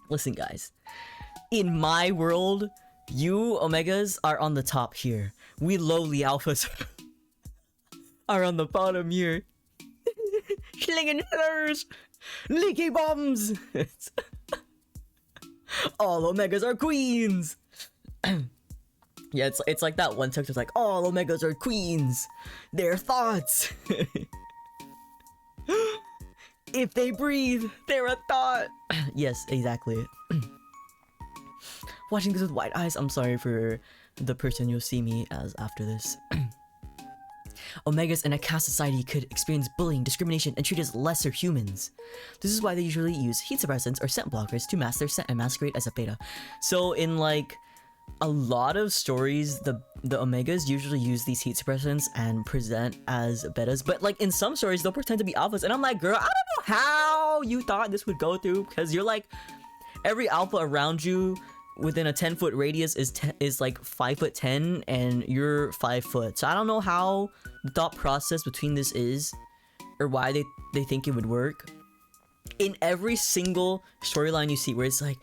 Listen, guys. In my world, you omegas are on the top here. We lowly alphas are on the bottom here. Slinging fillers, leaky bombs. All omegas are queens. Yeah, it's like that one text was like, all omegas are queens. Their thoughts. If they breathe, they're a thought. Yes, exactly. Watching this with wide eyes, I'm sorry for the person you'll see me as after this. Omegas in a caste society could experience bullying, discrimination, and treated as lesser humans. This is why they usually use heat suppressants or scent blockers to mask their scent and masquerade as a beta. So in like a lot of stories, the omegas usually use these heat suppressants and present as betas, but like in some stories they'll pretend to be alphas, and I'm like, girl, I don't know how you thought this would go through, because you're like, every alpha around you within a 10-foot radius is like 5'10", and you're 5 foot. So I don't know how the thought process between this is, or why they think it would work. In every single storyline you see where it's like,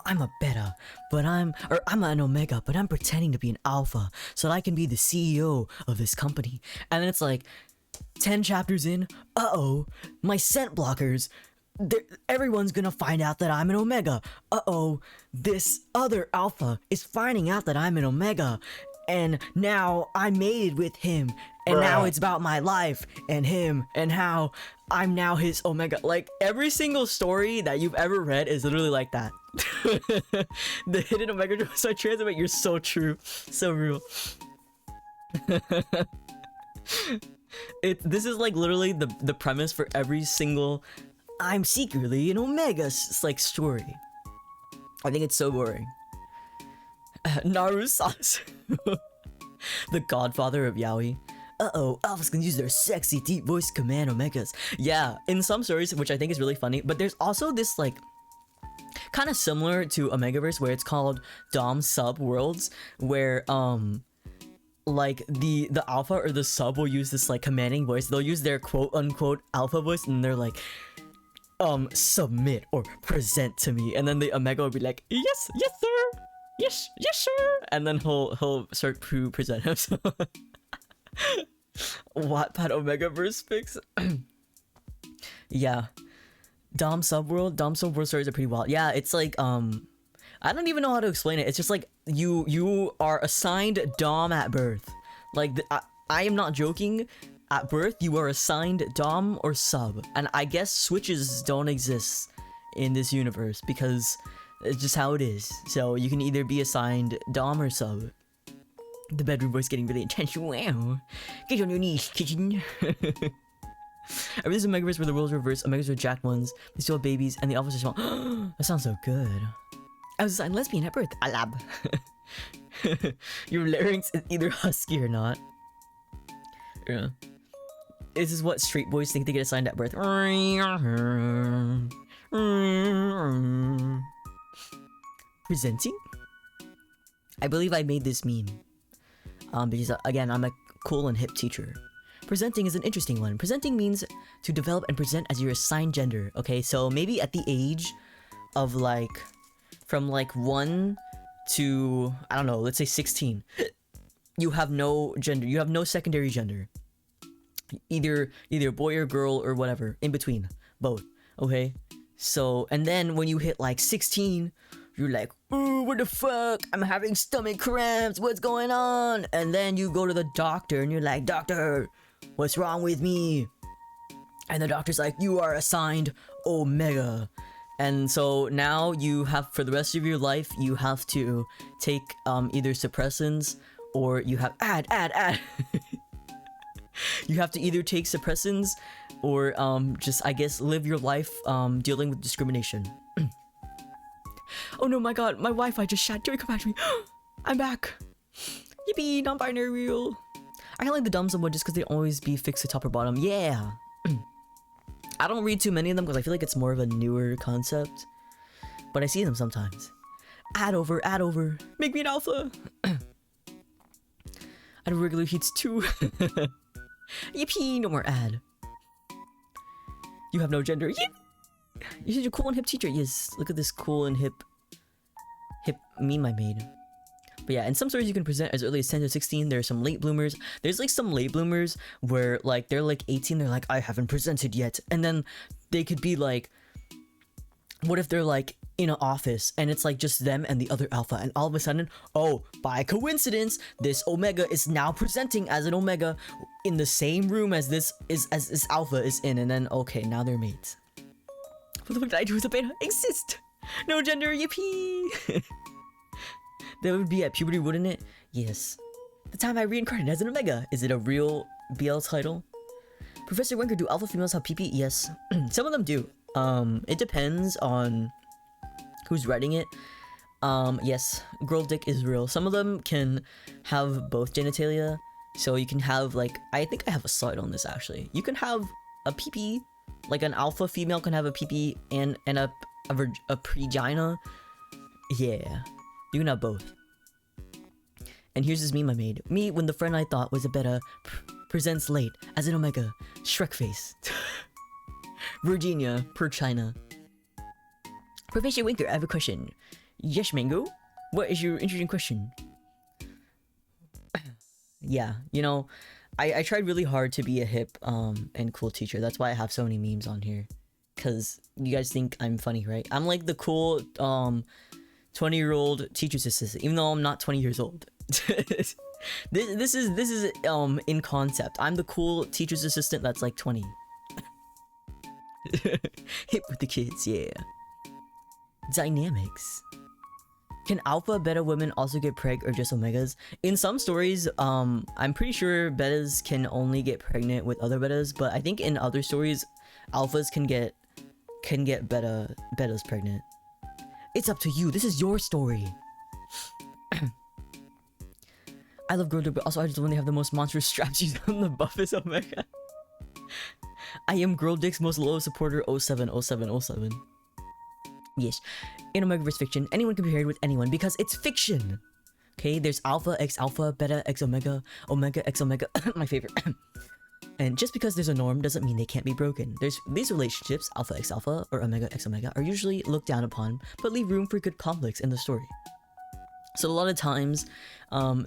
I'm a beta, but I'm an omega, but I'm pretending to be an alpha so that I can be the CEO of this company. And then it's like 10 chapters in, uh-oh, my scent blockers, everyone's gonna find out that I'm an omega. Uh-oh, this other alpha is finding out that I'm an omega, and now I mated with him, and now it's about my life and him and how I'm now his omega. Like, every single story that you've ever read is literally like that. The hidden omega so translate, you're so true, so real. This is like literally the premise for every single I'm secretly an omega like story. I think it's so boring. Naru sauce. The godfather of yaoi. Uh-oh, alphas can use their sexy deep voice command omegas. Yeah, in some stories, which I think is really funny, but there's also this like kind of similar to Omegaverse where it's called Dom Sub Worlds, where like the alpha or the sub will use this like commanding voice. They'll use their quote unquote alpha voice, and they're like, submit or present to me, and then the omega will be like, yes sir, yes sir, and then he'll start to present himself. Wattpad Omegaverse fix. Yeah, Dom Subworld stories are pretty wild. Yeah, it's like I don't even know how to explain it. It's just like you are assigned Dom at birth. Like I am not joking. At birth, you are assigned Dom or Sub, and I guess switches don't exist in this universe because it's just how it is. So you can either be assigned Dom or Sub. The bedroom voice getting really intense. Wow. Get on your knees, kitchen. This is Omegaverse where the roles reverse. Omegas are jacked ones. They still have babies, and the alphas are small. That sounds so good. I was assigned lesbian at birth. Alab. Your larynx is either husky or not. Yeah. This is what straight boys think they get assigned at birth. Presenting? I believe I made this meme. Because again, I'm a cool and hip teacher. Presenting is an interesting one. Presenting means to develop and present as your assigned gender. Okay, so maybe at the age of like, from like 1 to, I don't know, let's say 16, you have no gender, you have no secondary gender. Either boy or girl or whatever, in between, both, okay? So, and then when you hit like 16, you're like, ooh, what the fuck? I'm having stomach cramps, what's going on? And then you go to the doctor and you're like, doctor, what's wrong with me? And the doctor's like, you are assigned Omega. And so now you have, for the rest of your life, you have to take either suppressants or you have add. You have to either take suppressants or just, I guess, live your life dealing with discrimination. Oh no, my god, my Wi-Fi just shat. Joey, come back to me. I'm back. Yippee, non-binary real. I kind of like the dumb somewhat just because they always be fixed to top or bottom. Yeah. I don't read too many of them because I feel like it's more of a newer concept. But I see them sometimes. Add over. Make me an alpha. Add regular heats too. Yippee, no more ad. You have no gender. Yip. You said you're cool and hip teacher. Yes, look at this cool and hip meme I made. But yeah, in some stories you can present as early as 10 to 16. There are some late bloomers. There's like some late bloomers where like they're like 18, they're like, I haven't presented yet. And then they could be like, what if they're like in an office and it's like just them and the other alpha, and all of a sudden, oh, by coincidence, this omega is now presenting as an omega in the same room as this alpha is in, and then okay, now they're mates. What the fuck did I do with the beta? Exist! No gender, yippee! That would be at puberty, wouldn't it? Yes. The time I reincarnated as an omega. Is it a real BL title? Professor Wenker, do alpha females have PP? Yes. Some of them do. It depends on who's writing it. Yes, girl dick is real. Some of them can have both genitalia. So you can have like, I think I have a slide on this actually. You can have a PP, like an alpha female can have a PP and a pregina. Yeah. You can have both. And here's this meme I made. Me, when the friend I thought was a beta, presents late as an omega. Shrek face. Virginia, per China. Professor Winker, I have a question. Yes, Mango? What is your interesting question? Yeah, you know, I tried really hard to be a hip and cool teacher. That's why I have so many memes on here. Cause you guys think I'm funny, right? I'm like the cool 20-year-old teacher's assistant, even though I'm not 20 years old. this is in concept. I'm the cool teacher's assistant that's like 20. Hip with the kids, yeah. Dynamics. Can alpha beta women also get preg or just omegas? In some stories, I'm pretty sure betas can only get pregnant with other betas, but I think in other stories, alphas can get betas pregnant. It's up to you. This is your story. I love girl dick, but also I just when they have the most monstrous straps used on the buffest omega. I am girl dick's most loyal supporter 070707. Yes. In Omegaverse fiction, anyone can be paired with anyone because it's fiction. Okay, there's alpha x alpha, beta x omega, omega x omega, my favorite. And just because there's a norm doesn't mean they can't be broken. There's these relationships, alpha x alpha or omega x omega, are usually looked down upon, but leave room for good conflicts in the story. So a lot of times,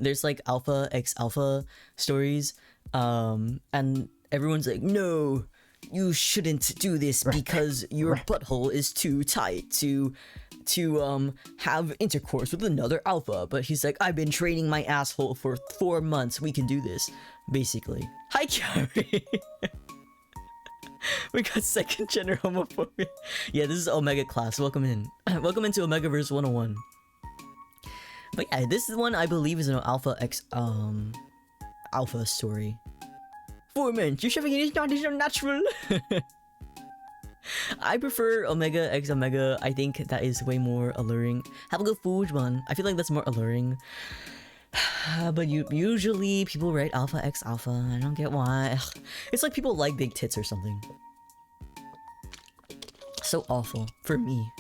there's like alpha x alpha stories, and everyone's like, no, you shouldn't do this because your butthole is too tight to have intercourse with another alpha. But he's like, I've been training my asshole for 4 months, we can do this, basically. Hi, Carrie. We got second gender homophobia. Yeah, this is Omega class, welcome in. Welcome into Omegaverse 101. But yeah, this is one I believe is an alpha x alpha story. 4 months, you're shoving it is not natural. I prefer omega x omega. I think that is way more alluring. Have a good food one. I feel like that's more alluring. But usually people write alpha x alpha. I don't get why. It's like people like big tits or something. So awful for me.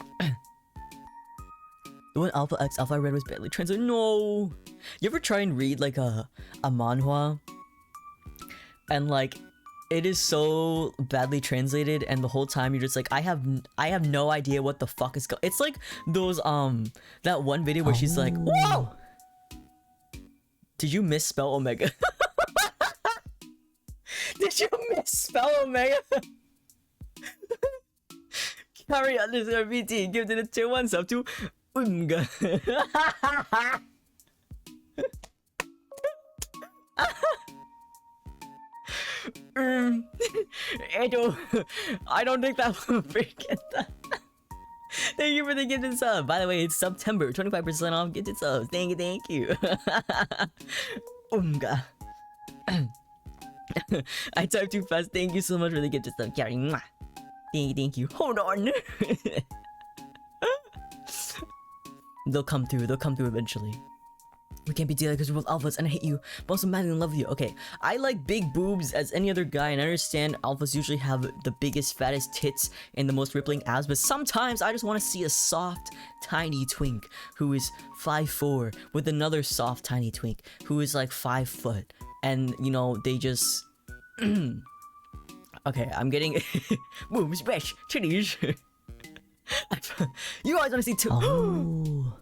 The one alpha x alpha I read was badly translated. No. You ever try and read like a manhwa? And like it is so badly translated, and the whole time you're just like, I have no idea what the fuck is going. It's like those that one video where she's like, whoa, did you misspell omega? Did you misspell omega? Carry on this RBT, give it a tier 1 sub to Umga. I don't think that will forget that. Thank you for the gifted sub. By the way, it's September, 25% off gifted subs. Thank you. Unga. I typed too fast. Thank you so much for the gifted sub, Carrie. Mwah. Thank you. Hold on. They'll come through eventually. We can't be together because we're both alphas and I hate you, but also madly in love with you. Okay, I like big boobs as any other guy, and I understand alphas usually have the biggest, fattest tits and the most rippling abs, but sometimes I just want to see a soft, tiny twink who is 5'4" with another soft, tiny twink who is like 5 foot. And, you know, they just... Okay, I'm getting... boobs, bitch, titties. You guys want to see two... Oh...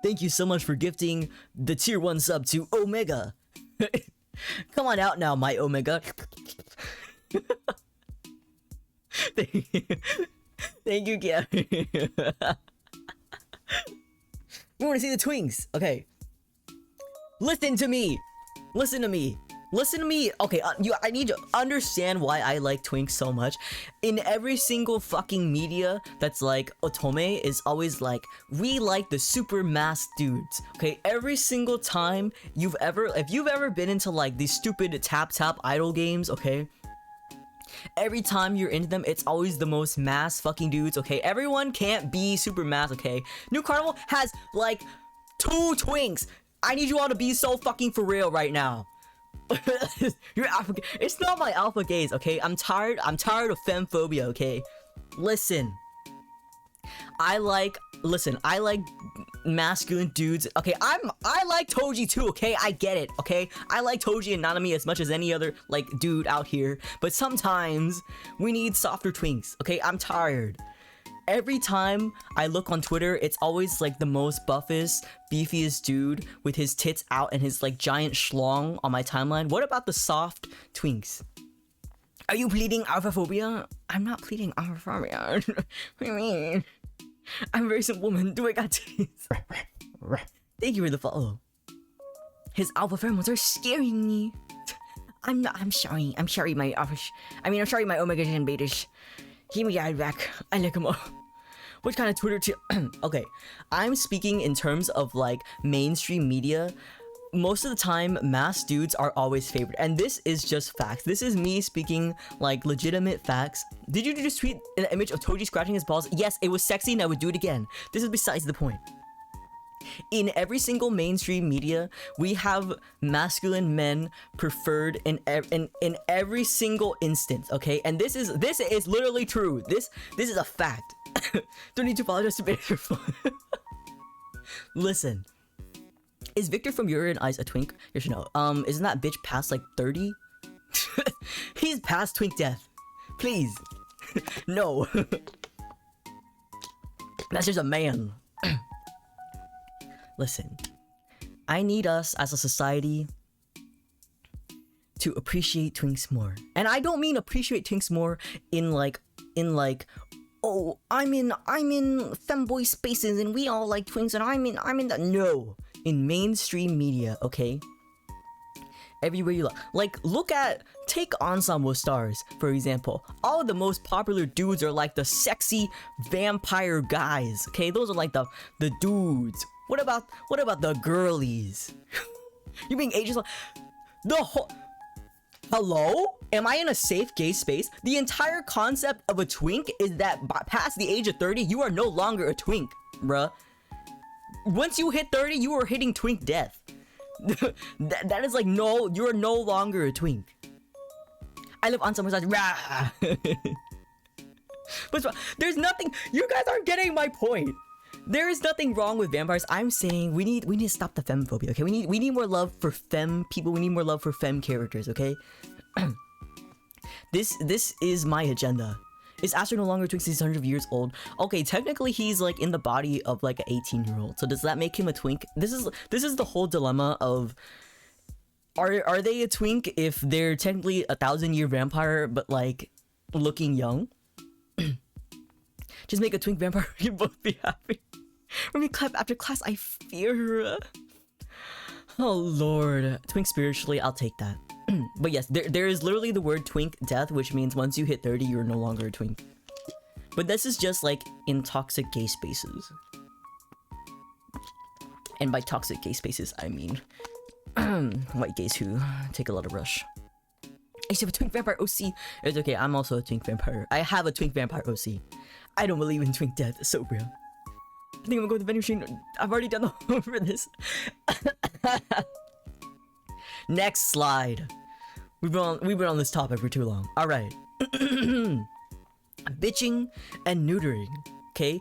Thank you so much for gifting the tier 1 sub to Omega. Come on out now, my Omega. Thank you, Gary. We want to see the twinks. Okay. Listen to me. Okay, I need to understand why I like twinks so much. In every single fucking media that's like otome is always like, we like the super masked dudes. Okay, every single time if you've ever been into like these stupid tap idol games, okay, every time you're into them, it's always the most masked fucking dudes. Okay, everyone can't be super masked. Okay, New Carnival has like 2 twinks. I need you all to be so fucking for real right now. You're alpha. It's not my alpha gaze, okay? I'm tired of femphobia, okay? Listen. I like masculine dudes. Okay, I like Toji too, okay? I get it, okay? I like Toji and Nanami as much as any other like dude out here, but sometimes we need softer twinks, okay? I'm tired. Every time I look on Twitter, it's always like the most buffest, beefiest dude with his tits out and his like giant schlong on my timeline. What about the soft twinks? Are you pleading alphaphobia? I'm not pleading alphaphobia. What do you mean? I'm a very simple woman. Do I got tits? Thank you for the follow. His alpha pheromones are scaring me. I'm sorry my omega and betas. Give me that back. I like them all. What kind of Twitter okay, I'm speaking in terms of like mainstream media. Most of the time, masked dudes are always favored, and this is just facts. This is me speaking like legitimate facts. Did you just tweet an image of Toji scratching his balls? Yes, it was sexy, and I would do it again. This is besides the point. In every single mainstream media, we have masculine men preferred in every single instance, okay? And this is literally true. This is a fact. Don't need to apologize to Victor. Listen. Is Victor from Yuri and Ice a twink? You should know. Isn't that bitch past like 30? He's past twink death. Please. No. That's just a man. Listen, I need us as a society to appreciate twinks more. And I don't mean appreciate twinks more in like, oh, I'm in femboy spaces and we all like twinks and I'm in the, no. In mainstream media, okay? Everywhere you look. Take Ensemble Stars, for example. All of the most popular dudes are like the sexy vampire guys, okay? Those are like the dudes. What about the girlies? You being ageist? The whole... Hello? Am I in a safe gay space? The entire concept of a twink is that past the age of 30, you are no longer a twink, bruh. Once you hit 30, you are hitting twink death. that is like, no, you are no longer a twink. I live on someone's side. But there's nothing, you guys aren't getting my point. There is nothing wrong with vampires. I'm saying we need to stop the femphobia, okay? We need more love for femme people. We need more love for femme characters, okay? This is my agenda. Is Astro no longer twink since he's 100 years old? Okay, technically he's like in the body of like an 18-year-old. So does that make him a twink? This is the whole dilemma of are they a twink if they're technically a 1,000-year vampire but like looking young? Just make a twink vampire. We can both be happy. When we clap after class, I fear. Oh lord, twink spiritually, I'll take that. But yes, there is literally the word twink death, which means once you hit 30, you're no longer a twink. But this is just like in toxic gay spaces. And by toxic gay spaces, I mean white gays who take a lot of rush. I used to have a twink vampire OC. It's okay, I'm also a twink vampire. I have a twink vampire OC. I don't believe in twink death, it's so real. I think I'm gonna go to the vending machine. I've already done the home for this. Next slide. We've been on this topic for too long. Alright. Bitching and neutering. Okay?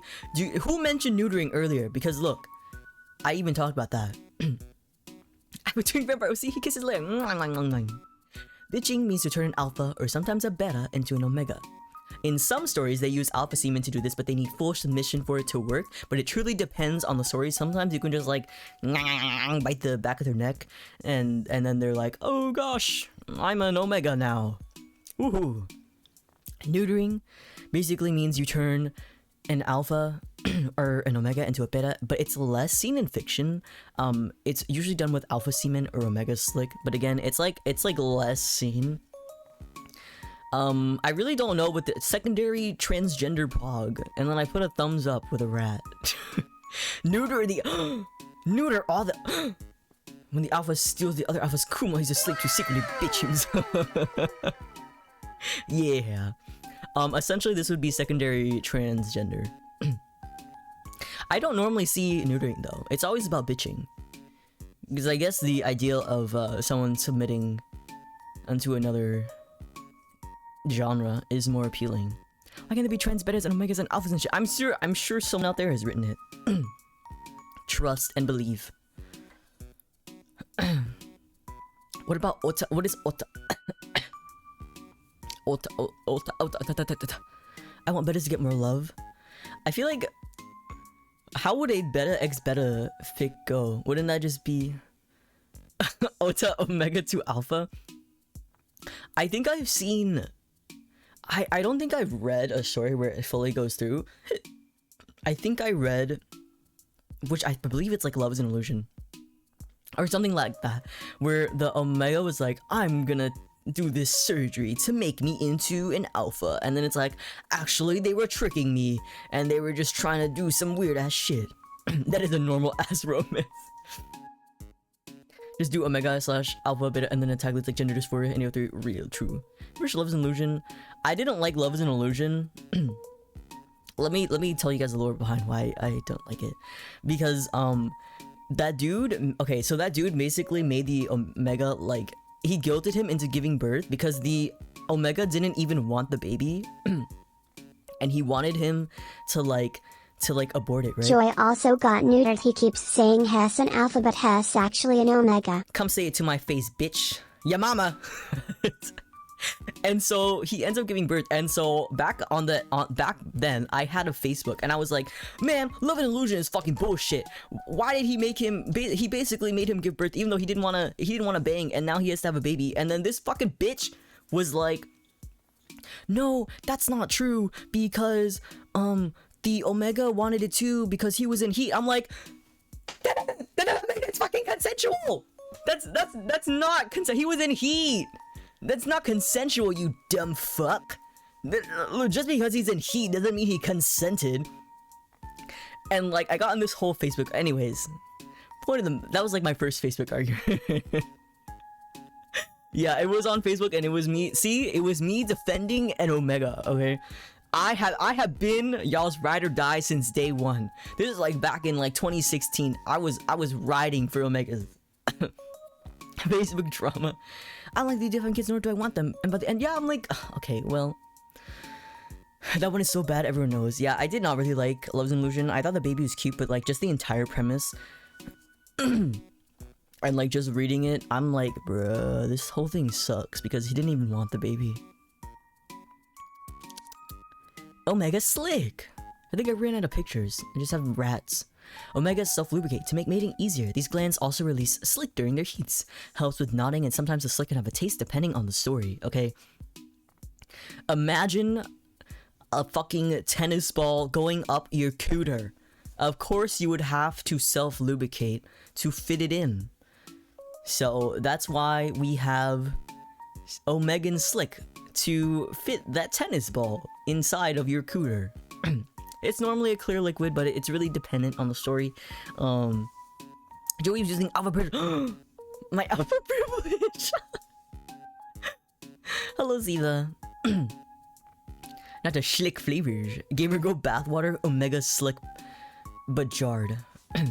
Who mentioned neutering earlier? Because look, I even talked about that. I'm a twink vampire. See, he kisses later. Bitching means to turn an alpha or sometimes a beta into an omega. In some stories, they use alpha semen to do this, but they need full submission for it to work. But it truly depends on the story. Sometimes you can just like bite the back of their neck, and then they're like, oh gosh, I'm an omega now. Woohoo. Neutering basically means you turn an alpha or an omega into a beta, but it's less seen in fiction. It's usually done with alpha semen or omega slick, but again, it's like less seen. I really don't know, but the secondary transgender pog, and then I put a thumbs up with a rat. Neuter neuter all the when the alpha steals the other alpha's kuma, he's asleep to secretly bitch himself. Yeah. Essentially this would be secondary transgender. I don't normally see neutering though. It's always about bitching. Because I guess the ideal of someone submitting onto another genre is more appealing. Why can't there be trans betas and omegas and alphas and shit? I'm sure someone out there has written it. Trust and believe. What about ota? What is ota? Ota. I want betas to get more love. I feel like, how would a beta x beta fic go? Wouldn't that just be ota omega to alpha? I think I've seen. I don't think I've read a story where it fully goes through. I think I read, which I believe it's like Love is an Illusion, or something like that, where the omega was like, I'm gonna do this surgery to make me into an alpha, and then it's like, actually they were tricking me and they were just trying to do some weird ass shit. That is a normal ass romance. Just do omega / alpha beta and then a tag that's like gender dysphoria and you have to real true. First, Love is an Illusion. I didn't like Love is an Illusion. let me tell you guys the lore behind why I don't like it. Because that dude, okay, so that dude basically made the omega, like, he guilted him into giving birth because the omega didn't even want the baby. And he wanted him to abort it, right? Joei also got neutered. He keeps saying Hess an alpha, but Hess actually an omega. Come say it to my face, bitch. Ya mama. And so he ends up giving birth. And so back then, I had a Facebook, and I was like, man, Love and Illusion is fucking bullshit. Why did he make him? He basically made him give birth, even though he didn't wanna bang, and now he has to have a baby. And then this fucking bitch was like, no, that's not true, because the omega wanted it too because he was in heat. I'm like, it's fucking consensual. That's not consent. He was in heat. That's not consensual, you dumb fuck. Just because he's in heat doesn't mean he consented. And like, I got on this whole Facebook. Anyways, that was like my first Facebook argument. Yeah, it was on Facebook, and it was me. See, it was me defending an omega. Okay, I have been y'all's ride or die since day one. This is like back in like 2016. I was riding for omegas. Facebook drama. I like the different kids, nor do I want them. And by the end, yeah, I'm like, okay, well, that one is so bad, everyone knows. Yeah, I did not really like Love's an Illusion. I thought the baby was cute, but like just the entire premise and like just reading it, I'm like, bruh, this whole thing sucks because he didn't even want the baby. Omega slick. I think I ran out of pictures. I just have rats. Omegas self-lubricate to make mating easier. These glands also release slick during their heats. Helps with knotting, and sometimes the slick can have a taste depending on the story, okay? Imagine a fucking tennis ball going up your cooter. Of course you would have to self-lubricate to fit it in. So that's why we have Omegan Slick to fit that tennis ball inside of your cooter. It's normally a clear liquid, but it's really dependent on the story. Joey was using alpha privilege. My alpha privilege. Hello, Ziva. Not the schlick flavors. Gamer Go bathwater, Omega Slick, but jarred. I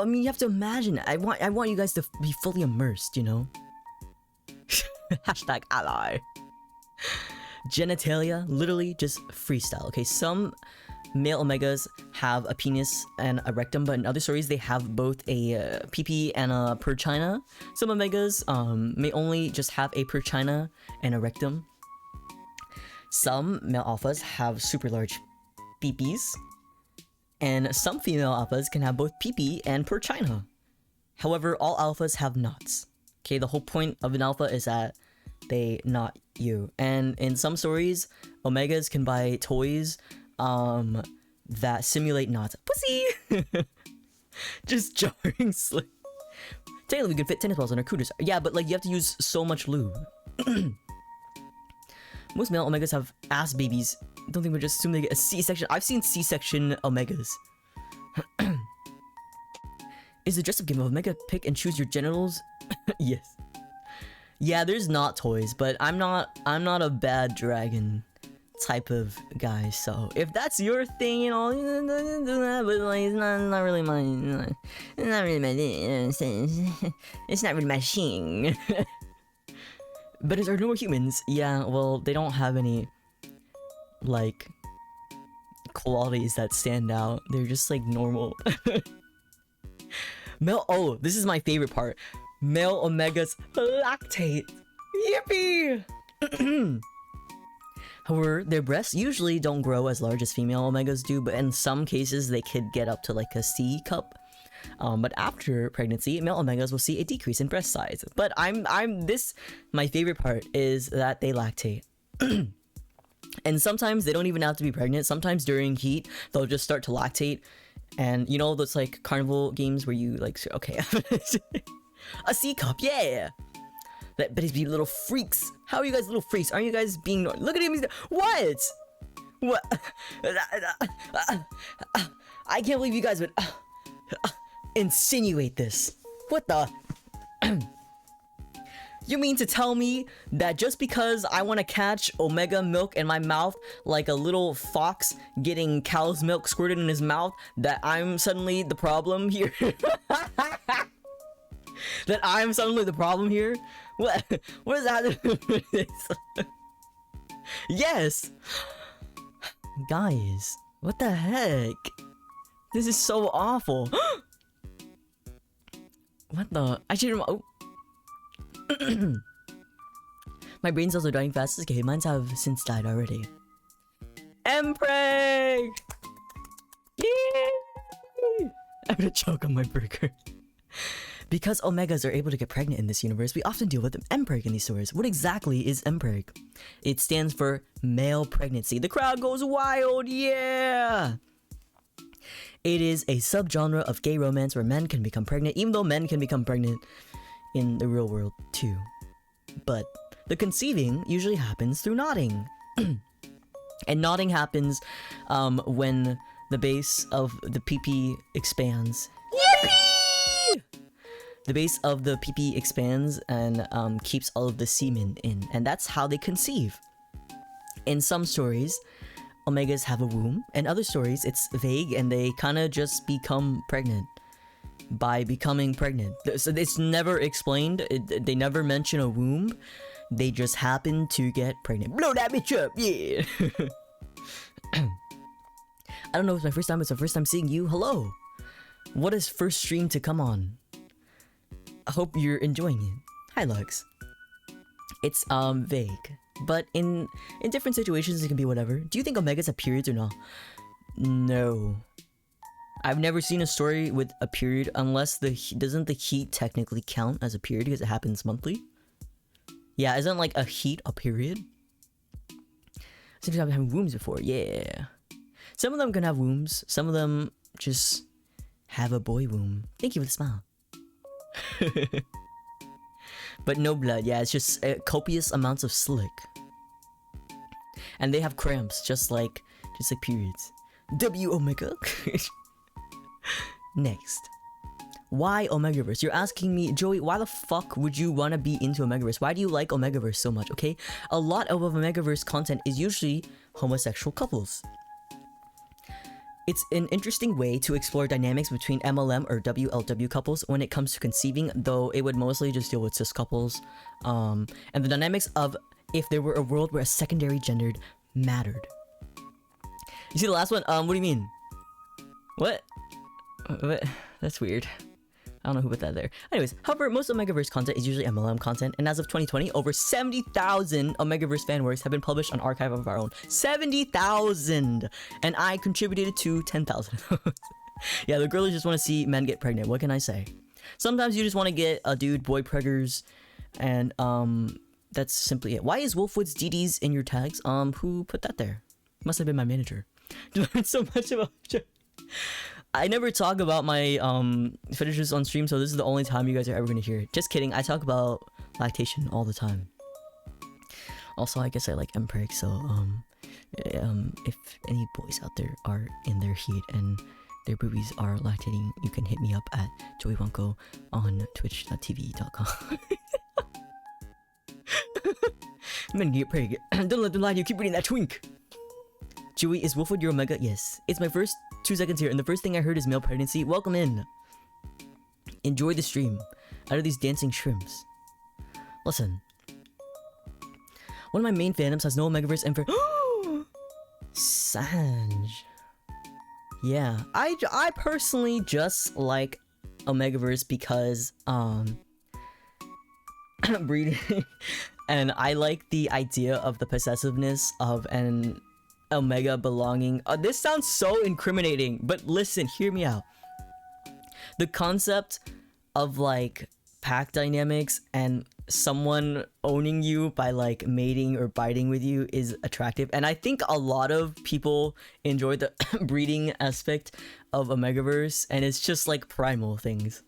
mean, you have to imagine. I want you guys to be fully immersed, you know. Hashtag ally. Genitalia, literally just freestyle. Okay, some male omegas have a penis and a rectum, but in other stories they have both a PP and a perchina. Some omegas may only just have a perchina and a rectum. Some male alphas have super large PPs, and some female alphas can have both PP and perchina. However, all alphas have knots. Okay, the whole point of an alpha is that they knot you. And in some stories, omegas can buy toys that simulate knots. Pussy! Just jarring slick. Technically, we could fit tennis balls on our cooters. Yeah, but like you have to use so much lube. Most male omegas have ass babies. Don't think we'll just assume they get a C-section. I've seen C-section omegas. Is the dress-up game of Omega pick and choose your genitals? Yes. Yeah, there's not toys, but I'm not a bad dragon type of guy, so if that's your thing, you know, but like it's not really my it's not really my it's not really my thing. But is there no more humans? Yeah, well, they don't have any like qualities that stand out. They're just like normal. Oh, this is my favorite part. Male omegas lactate. Yippee! However, their breasts usually don't grow as large as female omegas do, but in some cases they could get up to like a C cup. But after pregnancy, male omegas will see a decrease in breast size. But my favorite part is that they lactate. And sometimes they don't even have to be pregnant. Sometimes during heat, they'll just start to lactate. And you know those like carnival games where you like, okay, a C cup, yeah. But it's be little freaks. How are you guys little freaks? Aren't you guys being... Look at him. What? What? I can't believe you guys would insinuate this. What the... You mean to tell me that just because I want to catch Omega milk in my mouth like a little fox getting cow's milk squirted in his mouth, that I'm suddenly the problem here? That I'm suddenly the problem here? What does that do with this? Yes! Guys, what the heck? This is so awful. What the... I should... Oh. My brain cells are dying fast. Okay, mine's have since died already. Empreg! Yay! I'm gonna choke on my burger. Because omegas are able to get pregnant in this universe, we often deal with empreg in these stories. What exactly is empreg? It stands for male pregnancy. The crowd goes wild, yeah! It is a subgenre of gay romance where men can become pregnant, even though men can become pregnant in the real world too. But the conceiving usually happens through nodding. And nodding happens when the base of the PP expands. Yippee! The base of the PP expands and keeps all of the semen in, and that's how they conceive. In some stories, omegas have a womb, and other stories it's vague and they kind of just become pregnant by becoming pregnant. So it's never explained. They never mention a womb. They just happen to get pregnant. Blow that bitch up, yeah. I don't know if it's my first time. It's the first time seeing you. Hello. What is first stream to come on? I hope you're enjoying it. Hi, Lux. It's vague, but in different situations it can be whatever. Do you think omegas have periods or not? No. I've never seen a story with a period unless doesn't the heat technically count as a period because it happens monthly? Yeah, isn't like a heat a period? Seems I've had wombs before, yeah. Some of them can have wombs, some of them just have a boy womb. Thank you for the smile. But no blood. Yeah, it's just copious amounts of slick. And they have cramps, just like periods. W Omega. Next. Why Omegaverse? You're asking me, Joey, why the fuck would you want to be into Omegaverse? Why do you like Omegaverse so much, okay? A lot of Omegaverse content is usually homosexual couples. It's an interesting way to explore dynamics between MLM or WLW couples when it comes to conceiving, though it would mostly just deal with cis couples. And the dynamics of if there were a world where a secondary gender mattered. You see the last one? What do you mean? What? That's weird. I don't know who put that there. Anyways, however, most Omegaverse content is usually MLM content, and as of 2020, over 70,000 Omegaverse fan works have been published on Archive of Our Own. 70,000! And I contributed to 10,000. Yeah, the girls just want to see men get pregnant. What can I say? Sometimes you just want to get a dude boy preggers, and that's simply it. Why is Wolfwood's DDs in your tags? Who put that there? Must have been my manager. Learned so much about. I never talk about my fetishes on stream, so this is the only time you guys are ever gonna hear it. Just kidding, I talk about lactation all the time. Also, I guess I like mpreg, so if any boys out there are in their heat and their boobies are lactating, you can hit me up at joeywanko on twitch.tv.com. I'm gonna get preg. Don't let them lie to you, keep reading that twink. Joey, is Wolfwood your Omega? Yes. It's my first 2 seconds here, and the first thing I heard is male pregnancy. Welcome in. Enjoy the stream. Out of these dancing shrimps. Listen. One of my main fandoms has no Omegaverse and for Sanj. Yeah. I personally just like Omegaverse because breeding, and I like the idea of the possessiveness of an Omega belonging. This sounds so incriminating, but listen, hear me out. The concept of like pack dynamics and someone owning you by like mating or biting with you is attractive, and I think a lot of people enjoy the breeding aspect of Omegaverse, and it's just like primal things.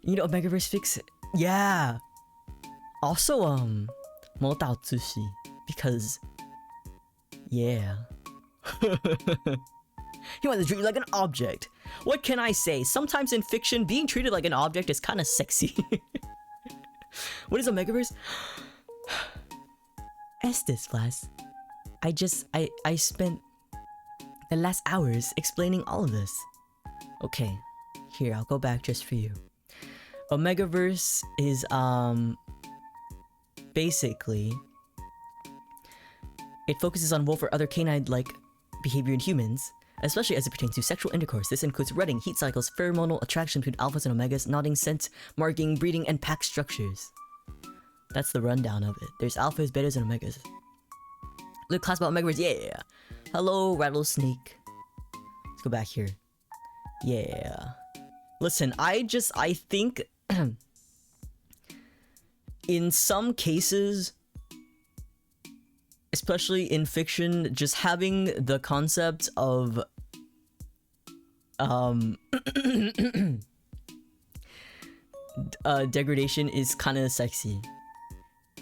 You know, Omegaverse fix it. Yeah. Also, Motaotsushi, because yeah. You want to treat you like an object. What can I say? Sometimes in fiction, being treated like an object is kind of sexy. What is Omegaverse? Estes, Flash. I spent the last hours explaining all of this. Okay, here, I'll go back just for you. Omegaverse is, basically, it focuses on wolf or other canine-like behavior in humans, especially as it pertains to sexual intercourse. This includes rutting, heat cycles, pheromonal attraction between alphas and omegas, nodding, scent, marking, breeding, and pack structures. That's the rundown of it. There's alphas, betas, and omegas. Look, class about Omegaverse, yeah! Hello, Rattlesnake. Let's go back here. Yeah. Listen, I think... in some cases, especially in fiction, just having the concept of degradation is kind of sexy,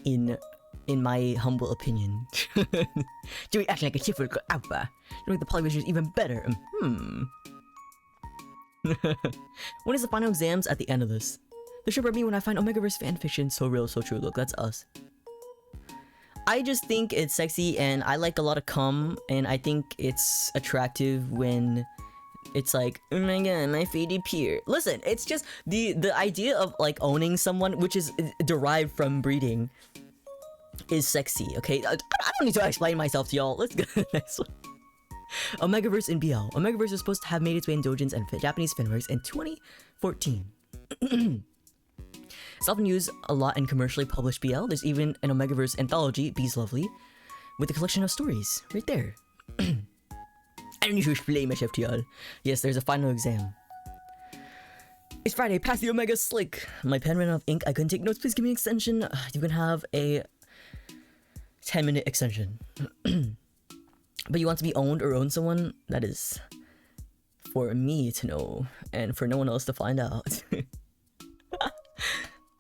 in my humble opinion. Joey acting like a shifter alpha. You make the polyvision even better. When is the final exams at the end of this? This should me when I find Omegaverse fanfiction so real, so true. Look, that's us. I just think it's sexy, and I like a lot of cum, and I think it's attractive when it's like, oh my god, my faded peer. Listen, it's just the idea of like owning someone, which is derived from breeding, is sexy. Okay, I don't need to explain myself to y'all. Let's go to the next one. Omegaverse in BL. Omegaverse is supposed to have made its way in doujins and Japanese fanworks in 2014. It's often used a lot in commercially published BL. There's even an Omegaverse anthology, Bees Lovely, with a collection of stories right there. I don't need to explain myself to y'all. Yes, there's a final exam. It's Friday, pass the Omega Slick. My pen ran out of ink, I couldn't take notes. Please give me an extension. You can have a 10-minute extension. But you want to be owned or own someone? That is for me to know, and for no one else to find out.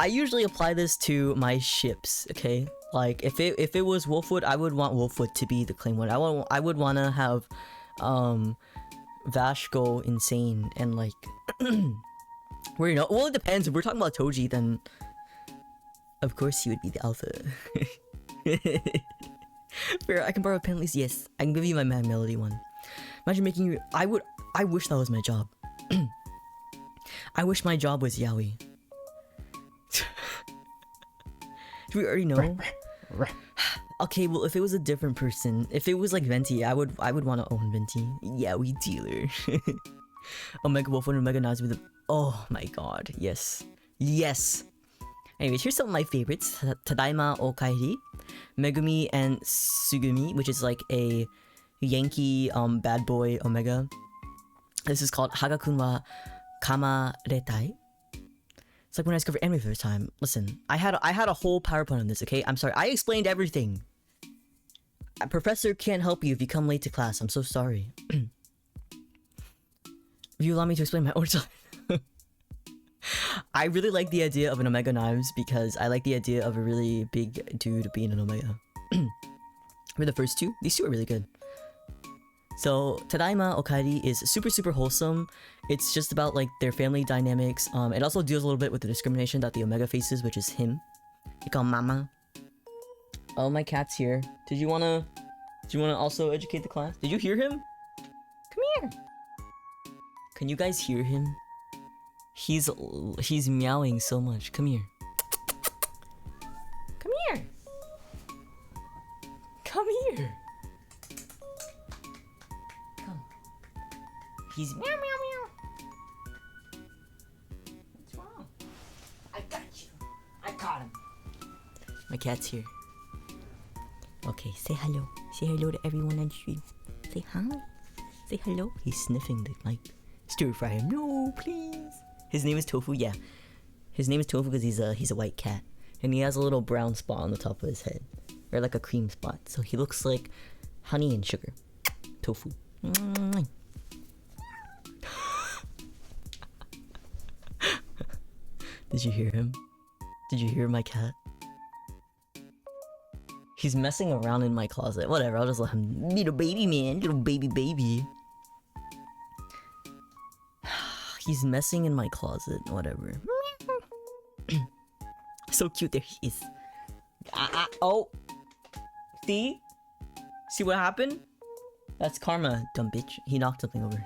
I usually apply this to my ships, okay? Like if it was Wolfwood, I would want Wolfwood to be the claim one. I would want to have Vash go insane and like where you know, well it depends. If we're talking about Toji, then of course he would be the alpha. Fair, I can borrow penalties. Yes, I can give you my Mad Melody one. Imagine making you. I wish that was my job. I wish my job was Yaoi. Do we already know? Okay, well if it was a different person, if it was like Venti, I would want to own Venti. Yaoi dealer. Omega Wolf and Omega Nazi with the. Oh my god, yes, yes. Anyways, here's some of my favorites. Tadaima o Kairi, Megumi and Sugumi, which is like a Yankee bad boy Omega. This is called Hagakun wa Kamaretai. It's like when I discovered anime for the first time. Listen, I had a whole PowerPoint on this, okay? I'm sorry, I explained everything. A professor can't help you if you come late to class. I'm so sorry. If you allow me to explain my own time. I really like the idea of an Omega Knives because I like the idea of a really big dude being an Omega. For the first two, these two are really good. So Tadaima Okairi is super wholesome. It's just about like their family dynamics. It also deals a little bit with the discrimination that the Omega faces, which is him. They call Mama. Oh, my cat's here. Do you wanna also educate the class? Did you hear him? Come here. Can you guys hear him? He's meowing so much. Come here. Come here. Come here. Come. He's meow meow meow. What's wrong? I got you. I caught him. My cat's here. Okay, say hello. Say hello to everyone on stream. Say hi. Say hello. He's sniffing the mic. Stir fry him. No, please. His name is Tofu, yeah. His name is Tofu because he's a white cat. And he has a little brown spot on the top of his head. Or like a cream spot. So he looks like honey and sugar. Tofu. Did you hear him? Did you hear my cat? He's messing around in my closet. Whatever, I'll just let him. Little baby man. Little baby. He's messing in my closet, whatever. So cute, there he is. Oh. See? See what happened? That's karma, dumb bitch. He knocked something over.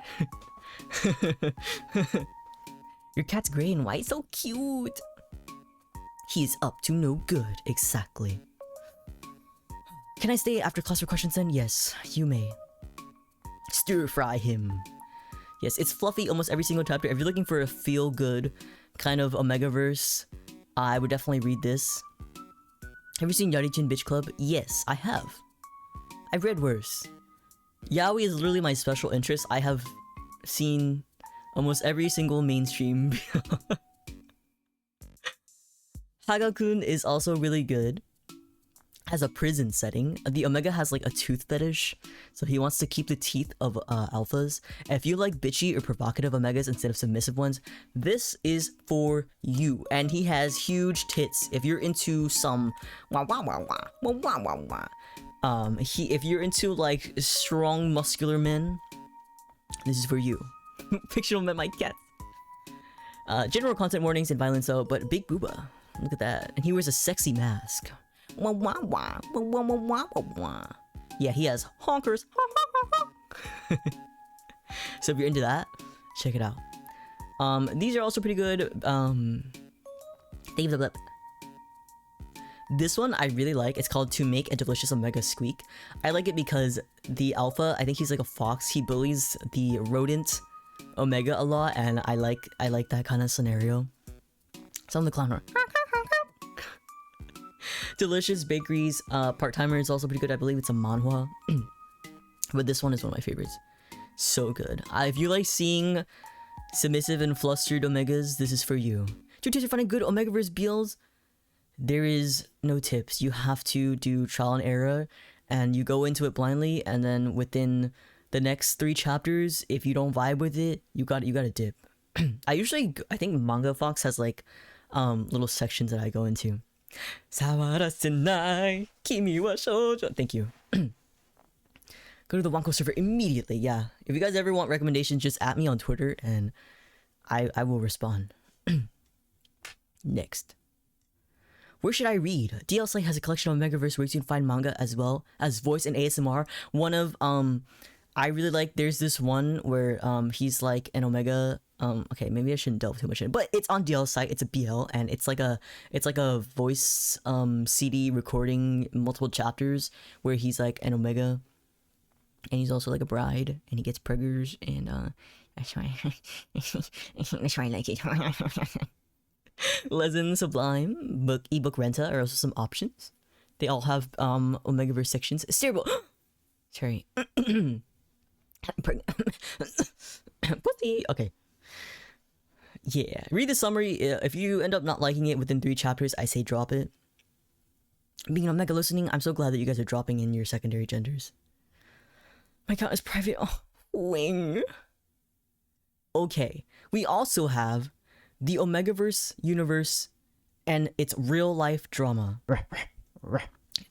Your cat's gray and white, so cute. He's up to no good, exactly. Can I stay after class for questions then? Yes, you may. Stir fry him. Yes, it's fluffy almost every single chapter. If you're looking for a feel-good kind of Omegaverse, I would definitely read this. Have you seen Yarichin Bitch Club? Yes, I have. I've read worse. Yaoi is literally my special interest. I have seen almost every single mainstream. Hagakun is also really good. Has a prison setting. The Omega has like a tooth fetish, so he wants to keep the teeth of alphas. If you like bitchy or provocative Omegas instead of submissive ones, this is for you. And he has huge tits. If you're into some if you're into like strong muscular men, this is for you. Fictional men, my cats. General content warnings and violence though, but big booba. Look at that. And he wears a sexy mask. Yeah, he has honkers. So if you're into that, check it out. These are also pretty good. This one I really like. It's called To Make a Delicious Omega Squeak. I like it because the alpha, I think he's like a fox. He bullies the rodent Omega a lot, and I like that kind of scenario. Some of the clown are. Delicious Bakeries, Part-Timer is also pretty good. I believe it's a manhwa. But this one is one of my favorites. So good. If you like seeing submissive and flustered Omegas, this is for you. Do you find good Omegaverse builds? There is no tips. You have to do trial and error, and you go into it blindly, and then within the next 3 chapters, if you don't vibe with it, you gotta dip. I think Manga Fox has like little sections that I go into. Sawarasenai, kimi wa shoujo. Thank you. Go to the Wanko server immediately. Yeah. If you guys ever want recommendations, just at me on Twitter and I will respond. Next. Where should I read? DL Slate has a collection of Omegaverse where you can find manga as well as voice and ASMR. One of I really like, there's this one where he's like an Omega, okay, maybe I shouldn't delve too much in, but it's on DL's site. It's a BL and it's like a voice CD recording multiple chapters where he's like an Omega and he's also like a bride and he gets preggers and that's why I like it. Legend Sublime book ebook renta are also some options. They all have Omegaverse sections. Steerable. Sorry. Pussy. Okay. Yeah. Read the summary. If you end up not liking it within 3 chapters, I say drop it. Being Omega listening, I'm so glad that you guys are dropping in your secondary genders. My account is private. Oh, wing. Okay. We also have the Omegaverse universe and its real life drama.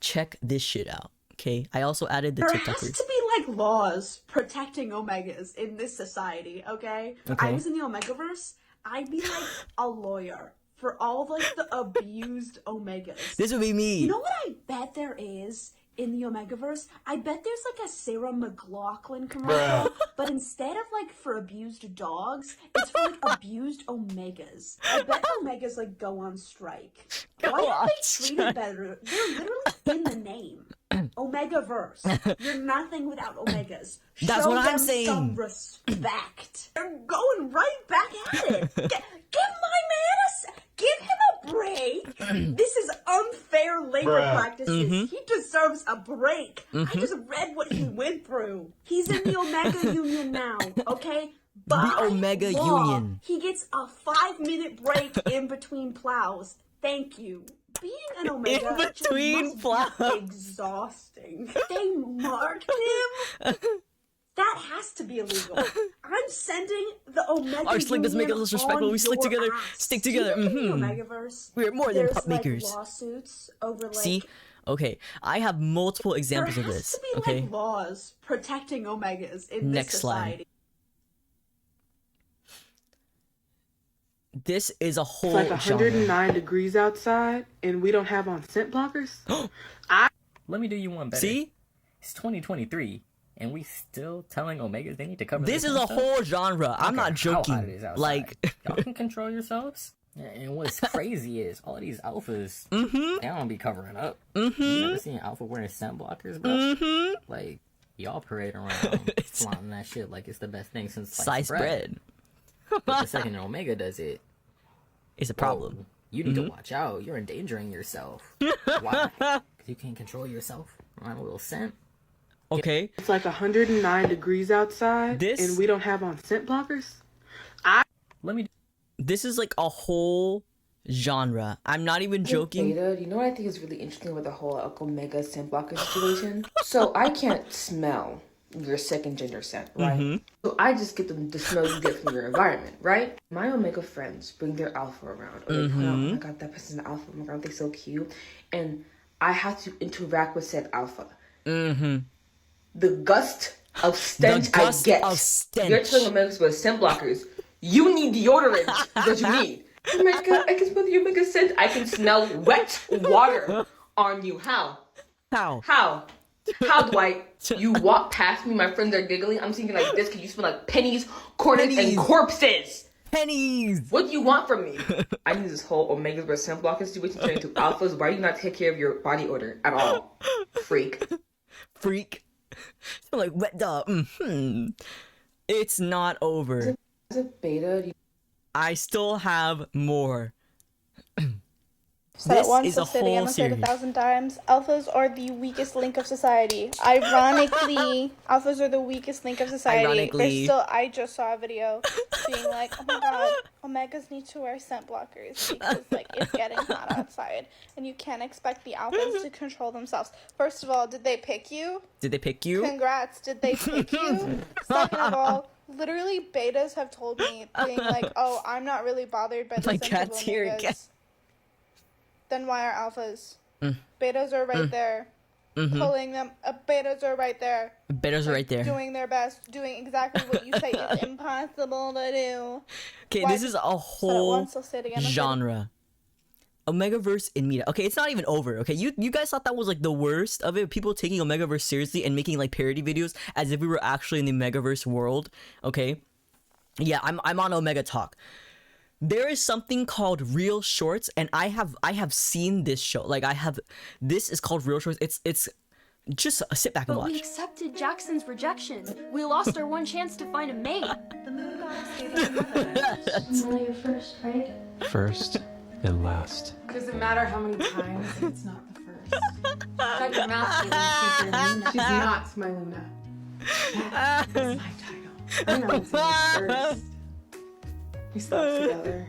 Check this shit out. Okay, I also added the TikTokers. There has to be like laws protecting Omegas in this society, okay? If I was in the Omegaverse, I'd be like a lawyer for all like the abused Omegas. This would be me. You know what I bet there is in the Omegaverse? I bet there's like a Sarah McLachlan commercial, but instead of like for abused dogs, it's for like abused Omegas. I bet Omegas like go on strike. Why aren't they treated better? They're literally in the name. Omegaverse. You're nothing without Omegas. That's Show what I'm them saying. some respect. They're going right back at it. Give my man give him a break. This is unfair labor practices. He deserves a break. I just read what he went through. He's in the Omega Union now, okay? By the Omega law, Union. He gets a 5-minute break in between plows. Thank you. Being an Omega in between plows exhausting. They marked him. That has to be illegal. I'm sending the Omega Our slick doesn't make us disrespectful. We slick together, stick together. Omegaverse. We're more than pup like makers. Lawsuits over like. See, okay, I have multiple examples of this. There has to be Okay, like laws protecting Omegas in Next this slide. society. this is a whole It's like 109 genre. degrees outside, and we don't have on scent blockers. Let me do you one better. See, It's 2023, and we still telling Omegas they need to cover this their is a kind of stuff? whole genre. I'm not How hot it joking. is outside. Like, Y'all can control yourselves. Yeah, and what's crazy is all these alphas, they don't be covering up. You never seen an alpha wearing scent blockers, bro? Like, y'all parade around flaunting that shit like it's the best thing since sliced bread. But the second an Omega does it, It's a problem. oh, you need to watch out. You're endangering yourself. Why? Because you can't control yourself around a little scent. Okay, It's like 109 degrees outside, This- and we don't have on scent blockers. Let me this is like a whole genre. I'm not even joking. Beta, you know what I think is really interesting with the whole Omega scent blocker situation? So I can't smell your second gender scent, right? So I just get the smell you get from your environment, right? My Omega friends bring their alpha around, or they point out, oh my god, that person's an alpha, oh my god, they're so cute. And I have to interact with said alpha. The gust of stench gust I get. of stench. You're telling Omegas about scent blockers. You need deodorant. That's what you need. Oh my god, I can smell the Omega scent. I can smell wet water on you. How? How? How, Dwight? You walk past me, my friends are giggling. I'm thinking like this because you smell like pennies, cornets, Pennies. and corpses. Pennies. What do you want from me? I need this whole Omegas versus scent blocker situation turn into alphas. Why do you not take care of your body odor at all? Freak. Freak. Smell like wet dog. It's not over. As a beta, I still have more. Said This it once, is a I'll say it again, whole I'll say it series. 1,000 times. Alphas are the weakest link of society. Ironically, alphas are the weakest link of society. Ironically. I just saw a video being like, oh my god, Omegas need to wear scent blockers because like it's getting hot outside and you can't expect the alphas to control themselves. First of all, did they pick you? Did they pick you? Congrats, did they pick you? Second of all, Literally, betas have told me, being like, "Oh, I'm not really bothered by the My sense cat's of here again. omegas." Then why are alphas? Betas are right there, pulling them. Betas are right there. Betas are right there. Doing their best, doing exactly what you say is impossible to do. Okay, Why this is just- a Said it whole once, I'll say it again. I'll say it genre. Omegaverse in media. Okay, it's not even over. Okay, you guys thought that was like the worst of it. People taking Omegaverse seriously and making like parody videos as if we were actually in the Omegaverse world. Okay, yeah, I'm on Omega Talk. There is something called Real Shorts, and I have seen this show. Like this is called Real Shorts. It's just sit back and But we watch. accepted Jackson's rejection. We lost our one chance to find a mate. The moon goddess gave us a mother. You're first, right? First and last. Does it matter how many times it's not the first? Shut your mouth, Caitlin. She's not my Luna. That's my title. I know it's first. We slept together.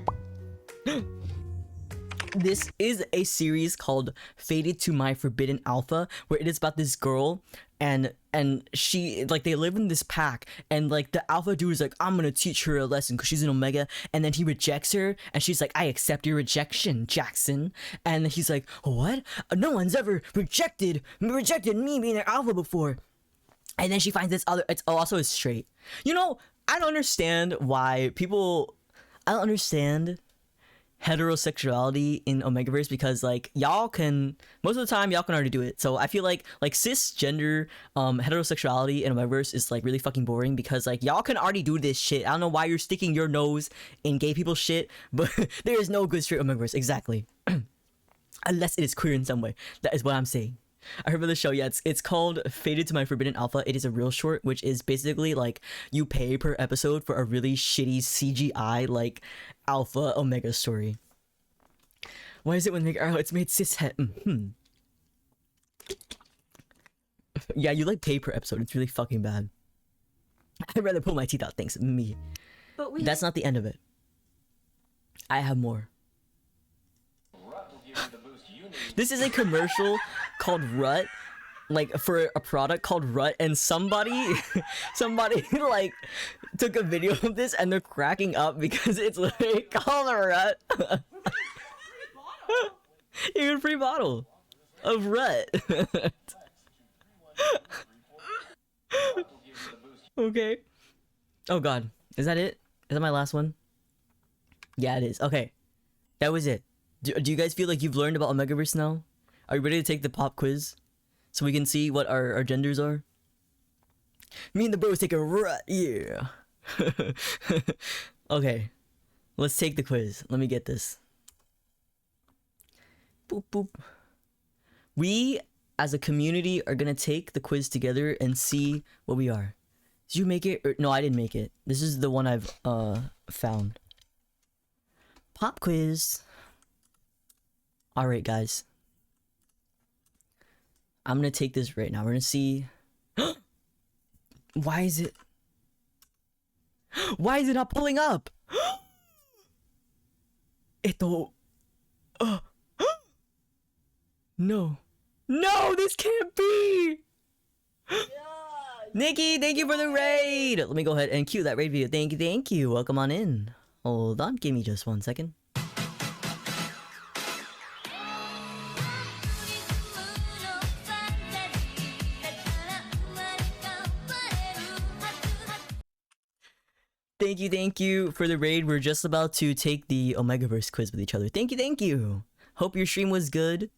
This is a series called Fated to My Forbidden Alpha, where it is about this girl and she, like, they live in this pack, and like the alpha dude is like, I'm gonna teach her a lesson because she's an omega, and then he rejects her and she's like, I accept your rejection, Jackson. And he's like, what? No one's ever rejected me being an alpha before. And then she finds this other, it's also is straight. You know, I don't understand heterosexuality in Omegaverse, because like y'all can, most of the time y'all can already do it. So I feel like cisgender heterosexuality in Omegaverse is like really fucking boring, because like y'all can already do this shit. I don't know why you're sticking your nose in gay people's shit, but there is no good straight Omegaverse, exactly. Unless it is queer in some way. That is what I'm saying. I heard about the show. Yeah, it's called Fated to My Forbidden Alpha. It is a real short, which is basically like you pay per episode for a really shitty CGI like alpha omega story. Why is it when they it's made cishet? Yeah, you like pay per episode. It's really fucking bad. I'd rather pull my teeth out. Thanks, me. But That's not the end of it. I have more. This is a commercial called Rut, like for a product called Rut, and somebody like took a video of this and they're cracking up because it's literally called a Rut. You get a free bottle of Rut. Okay. Oh god, is that it? Is that my last one? Yeah, it is. Okay, that was it. Do you guys feel like you've learned about Omegaverse now? Are you ready to take the pop quiz? So we can see what our genders are? Me and the bros take a Rut, yeah. Okay, let's take the quiz. Let me get this. Boop, boop. We, as a community, are gonna take the quiz together and see what we are. Did you make it? No, I didn't make it. This is the one I've found. Pop quiz. Alright, guys. I'm gonna take this right now. We're gonna see. Why is it not pulling up? No. No, this can't be! Nikki, thank you for the raid! Let me go ahead and cue that raid video. Thank you. Welcome on in. Hold on, give me just 1 second. Thank you for the raid. We're just about to take the Omegaverse quiz with each other. Thank you. Hope your stream was good.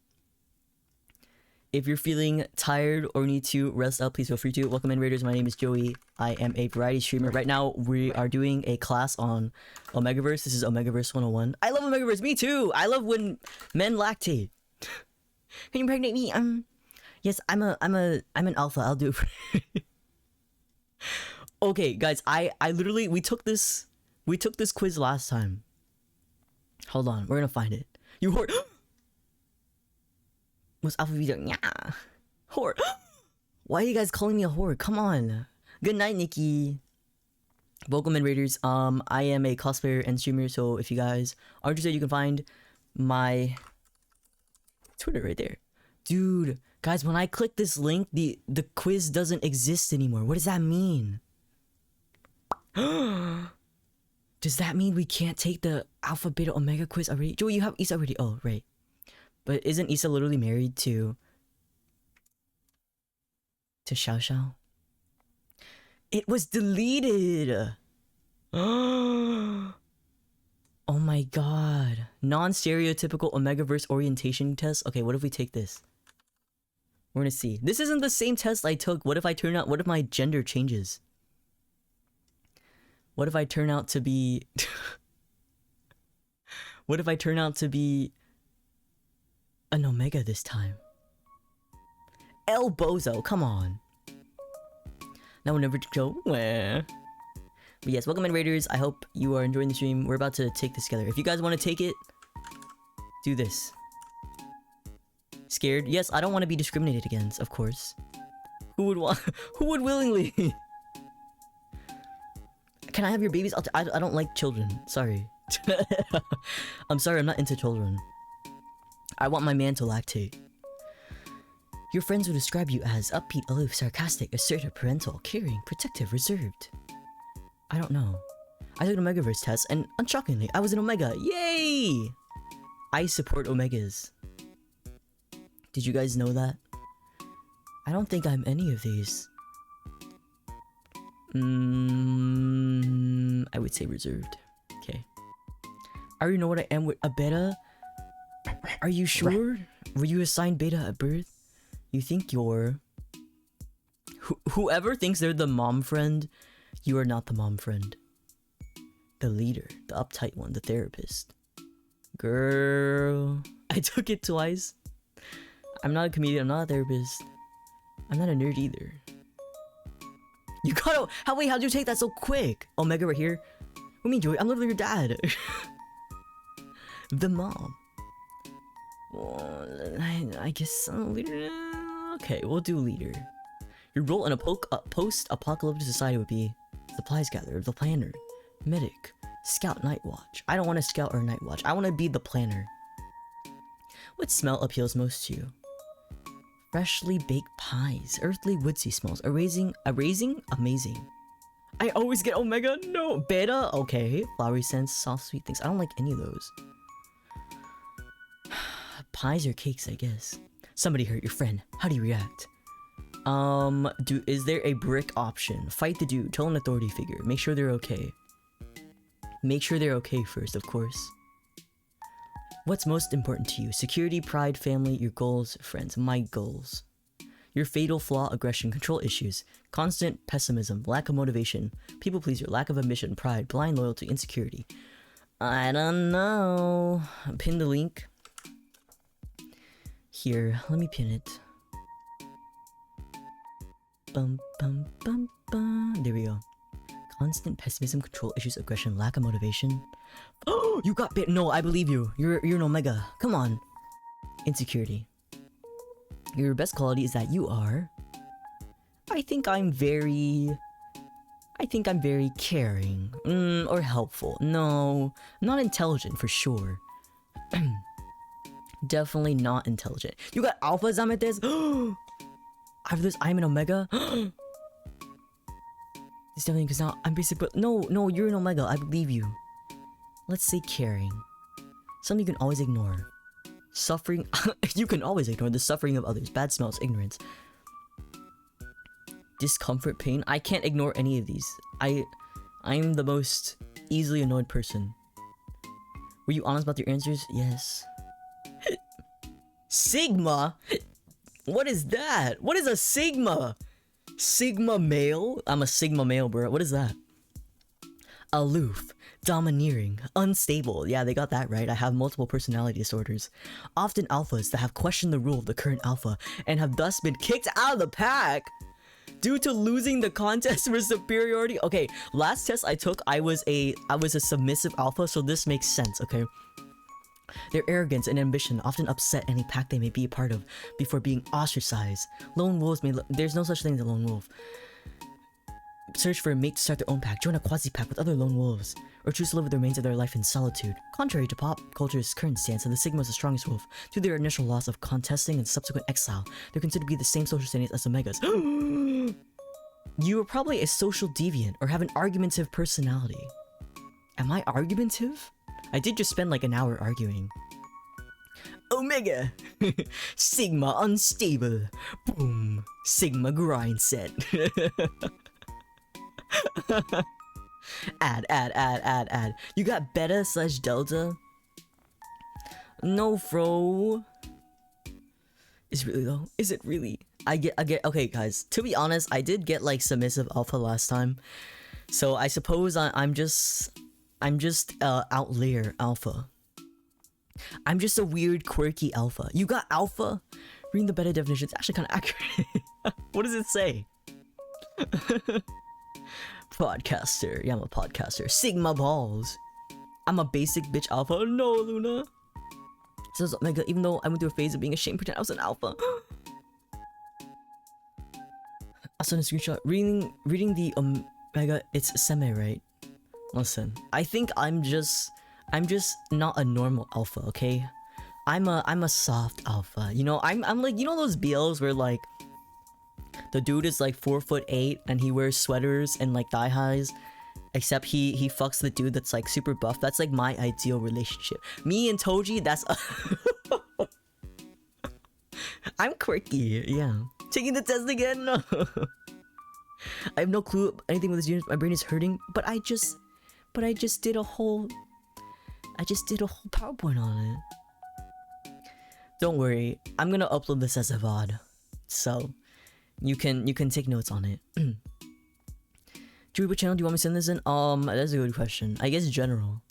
If you're feeling tired or need to rest up, please feel free to. Welcome in, Raiders. My name is Joey. I am a variety streamer. Right now, we are doing a class on Omegaverse. This is Omegaverse 101. I love Omegaverse. Me too. I love when men lactate. Can you impregnate me? Yes, I'm an alpha. I'll do it. Okay, guys. I literally we took this quiz last time. Hold on, we're gonna find it. You whore. What's alpha video? Yeah. Whore. Why are you guys calling me a whore? Come on. Good night, Nikki. Welcome in, Raiders. I am a cosplayer and streamer, so if you guys are interested, you can find my Twitter right there. Dude, guys, when I click this link, the quiz doesn't exist anymore. What does that mean? Does that mean we can't take the Alpha Beta Omega quiz already? Joey, you have Issa already. Oh, right. But isn't Issa literally married to Xiao Xiao? It was deleted. Oh my god. Non-stereotypical Omegaverse orientation test. Okay, what if we take this? We're gonna see. This isn't the same test I took. What if my gender changes? What if I turn out to be... What if I turn out to be... an Omega this time? El Bozo, come on. Now we'll never go where. But yes, welcome in Raiders. I hope you are enjoying the stream. We're about to take this together. If you guys want to take it, do this. Scared? Yes, I don't want to be discriminated against, of course. Who would willingly? Can I have your babies? I don't like children. Sorry. I'm sorry, I'm not into children. I want my man to lactate. Your friends would describe you as upbeat, aloof, sarcastic, assertive, parental, caring, protective, reserved. I don't know. I took an Omegaverse test, and unshockingly, I was an Omega. Yay! I support Omegas. Did you guys know that? I don't think I'm any of these. I would say reserved. Okay. I already know what I am with a beta. Are you sure? Were you assigned beta at birth? You think you're... Whoever thinks they're the mom friend, you are not the mom friend. The leader, the uptight one, the therapist. Girl, I took it twice. I'm not a comedian, I'm not a therapist. I'm not a nerd either. You gotta... how'd you take that so quick? Omega right here? What do you mean, Joey? I'm literally your dad. The mom. Well, I guess I'm a leader. Okay, we'll do leader. Your role in a post-apocalyptic society would be supplies gatherer, the planner, medic, scout, night watch. I don't want to scout or night watch. I want to be the planner. What smell appeals most to you? Freshly baked pies, earthly woodsy smells, amazing. I always get Omega. No, beta. Okay, flowery scents, soft sweet things. I don't like any of those. Pies or cakes, I guess. Somebody hurt your friend. How do you react? Is there a brick option? Fight the dude. Tell an authority figure. Make sure they're okay. Make sure they're okay first, of course. What's most important to you? Security, pride, family, your goals, friends. My goals. Your fatal flaw, aggression, control issues, constant pessimism, lack of motivation, people pleaser, lack of ambition, pride, blind loyalty, insecurity. I don't know. Pin the link. Here, let me pin it. Bum bum bum bum. There we go. Constant pessimism, control issues, aggression, lack of motivation. Oh, you got bit. No, I believe you. You're an Omega. Come on. Insecurity. Your best quality is that you are... I think I'm very caring. Or helpful. No, not intelligent for sure. Definitely not intelligent. You got Alpha Zametes? After this, I'm an Omega? It's definitely because now I'm basically... No, you're an Omega. I believe you. Let's say caring. Something you can always ignore. Suffering. You can always ignore the suffering of others. Bad smells, ignorance. Discomfort, pain. I can't ignore any of these. I'm the most easily annoyed person. Were you honest about your answers? Yes. Sigma? What is that? What is a Sigma? Sigma male? I'm a Sigma male, bro. What is that? Aloof, domineering, unstable. Yeah, they got that right. I have multiple personality disorders. Often alphas that have questioned the rule of the current alpha and have thus been kicked out of the pack due to losing the contest for superiority. Okay, last test I took, I was a submissive alpha, so this makes sense, okay? Their arrogance and ambition often upset any pack they may be a part of before being ostracized. Lone wolves may... There's no such thing as a lone wolf. Search for a mate to start their own pack, join a quasi-pack with other lone wolves, or choose to live the remains of their life in solitude. Contrary to pop culture's current stance that the Sigma is the strongest wolf, due to their initial loss of contesting and subsequent exile, they're considered to be the same social standings as Omegas. You are probably a social deviant or have an argumentative personality. Am I argumentative? I did just spend like an hour arguing. Omega! Sigma unstable. Boom. Sigma grind set. Add. You got beta / delta? No, bro. Is it really though? Is it really? I get, okay guys, to be honest, I did get like submissive alpha last time. So I suppose I'm just outlier alpha. I'm just a weird, quirky alpha. You got alpha? Reading the beta definition, it's actually kind of accurate. What does it say? Podcaster. Yeah, I'm a podcaster. Sigma balls. I'm a basic bitch alpha. No, Luna. Says Omega, even though I went through a phase of being ashamed, pretend I was an alpha. I sent a screenshot. Reading the Omega, it's semi, right? Listen, I think I'm just not a normal alpha, okay? I'm a soft alpha. You know, I'm like, you know those BLs where like the dude is like 4'8" and he wears sweaters and like thigh highs, except he fucks the dude that's like super buff. That's like my ideal relationship. Me and Toji, that's I'm quirky, yeah. Taking the test again? No. I have no clue anything with this unit. My brain is hurting, but I just did a whole PowerPoint on it. Don't worry, I'm gonna upload this as a VOD, so you can take notes on it. Joey, what channel do you want me to send this in? That's a good question. I guess general.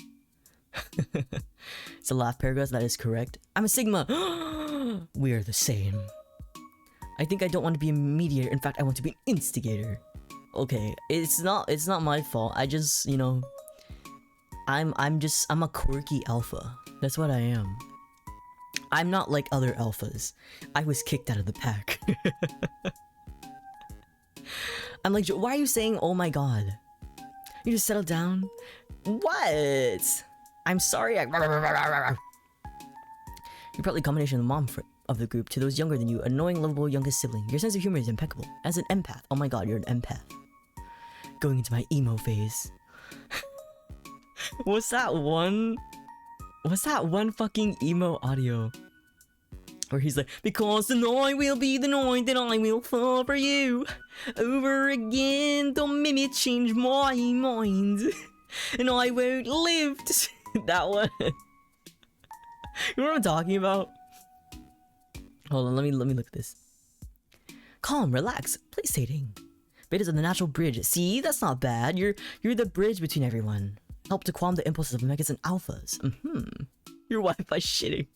It's a laugh paragraph, that is correct. I'm a Sigma! We are the same. I think I don't want to be a mediator. In fact, I want to be an instigator. Okay, it's not my fault. I just, you know, I'm a quirky alpha. That's what I am. I'm not like other alphas. I was kicked out of the pack. I'm like, why are you saying, oh my god? You just settle down? What? I'm sorry. You're probably a combination of the mom of the group to those younger than you, annoying, lovable youngest sibling. Your sense of humor is impeccable. As an empath. Oh my god, you're an empath. Going into my emo phase. What's that one fucking emo audio? Where he's like, because the night will be the night that I will fall for you over again. Don't make me change my mind, and I won't live to see that one. You know what I'm talking about? Hold on, let me look at this. Calm, relax, place stating. Betas are the natural bridge. See, that's not bad. You're the bridge between everyone. Help to calm the impulses of megas and alphas. Your Wi-Fi shitting.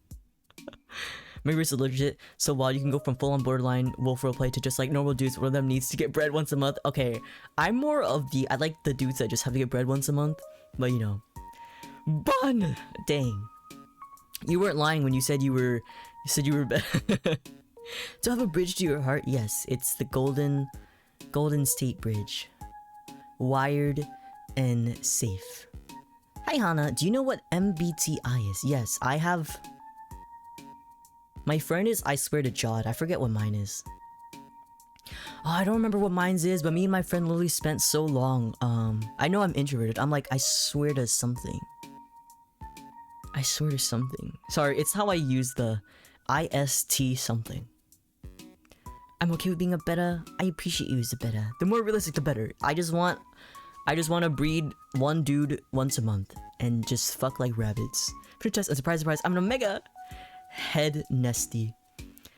Maybe it's legit, so while you can go from full-on borderline wolf roleplay to just like normal dudes, one of them needs to get bread once a month. Okay, I'm more of I like the dudes that just have to get bread once a month, but you know. Bun! Dang. You weren't lying when you said you were To have a bridge to your heart, yes, it's the Golden State Bridge. Wired and safe. Hi Hana, do you know what MBTI is? Yes, I have. My friend is I swear to God, I forget what mine is. Oh, I don't remember what mine is, but me and my friend literally spent so long. I know I'm introverted. I'm like, I swear to something. I swear to something. Sorry, it's how I use the IST something. I'm okay with being a beta. I appreciate you as a beta. The more realistic, the better. I just want to breed one dude once a month and just fuck like rabbits. For test and surprise, I'm an Omega. Head nesty.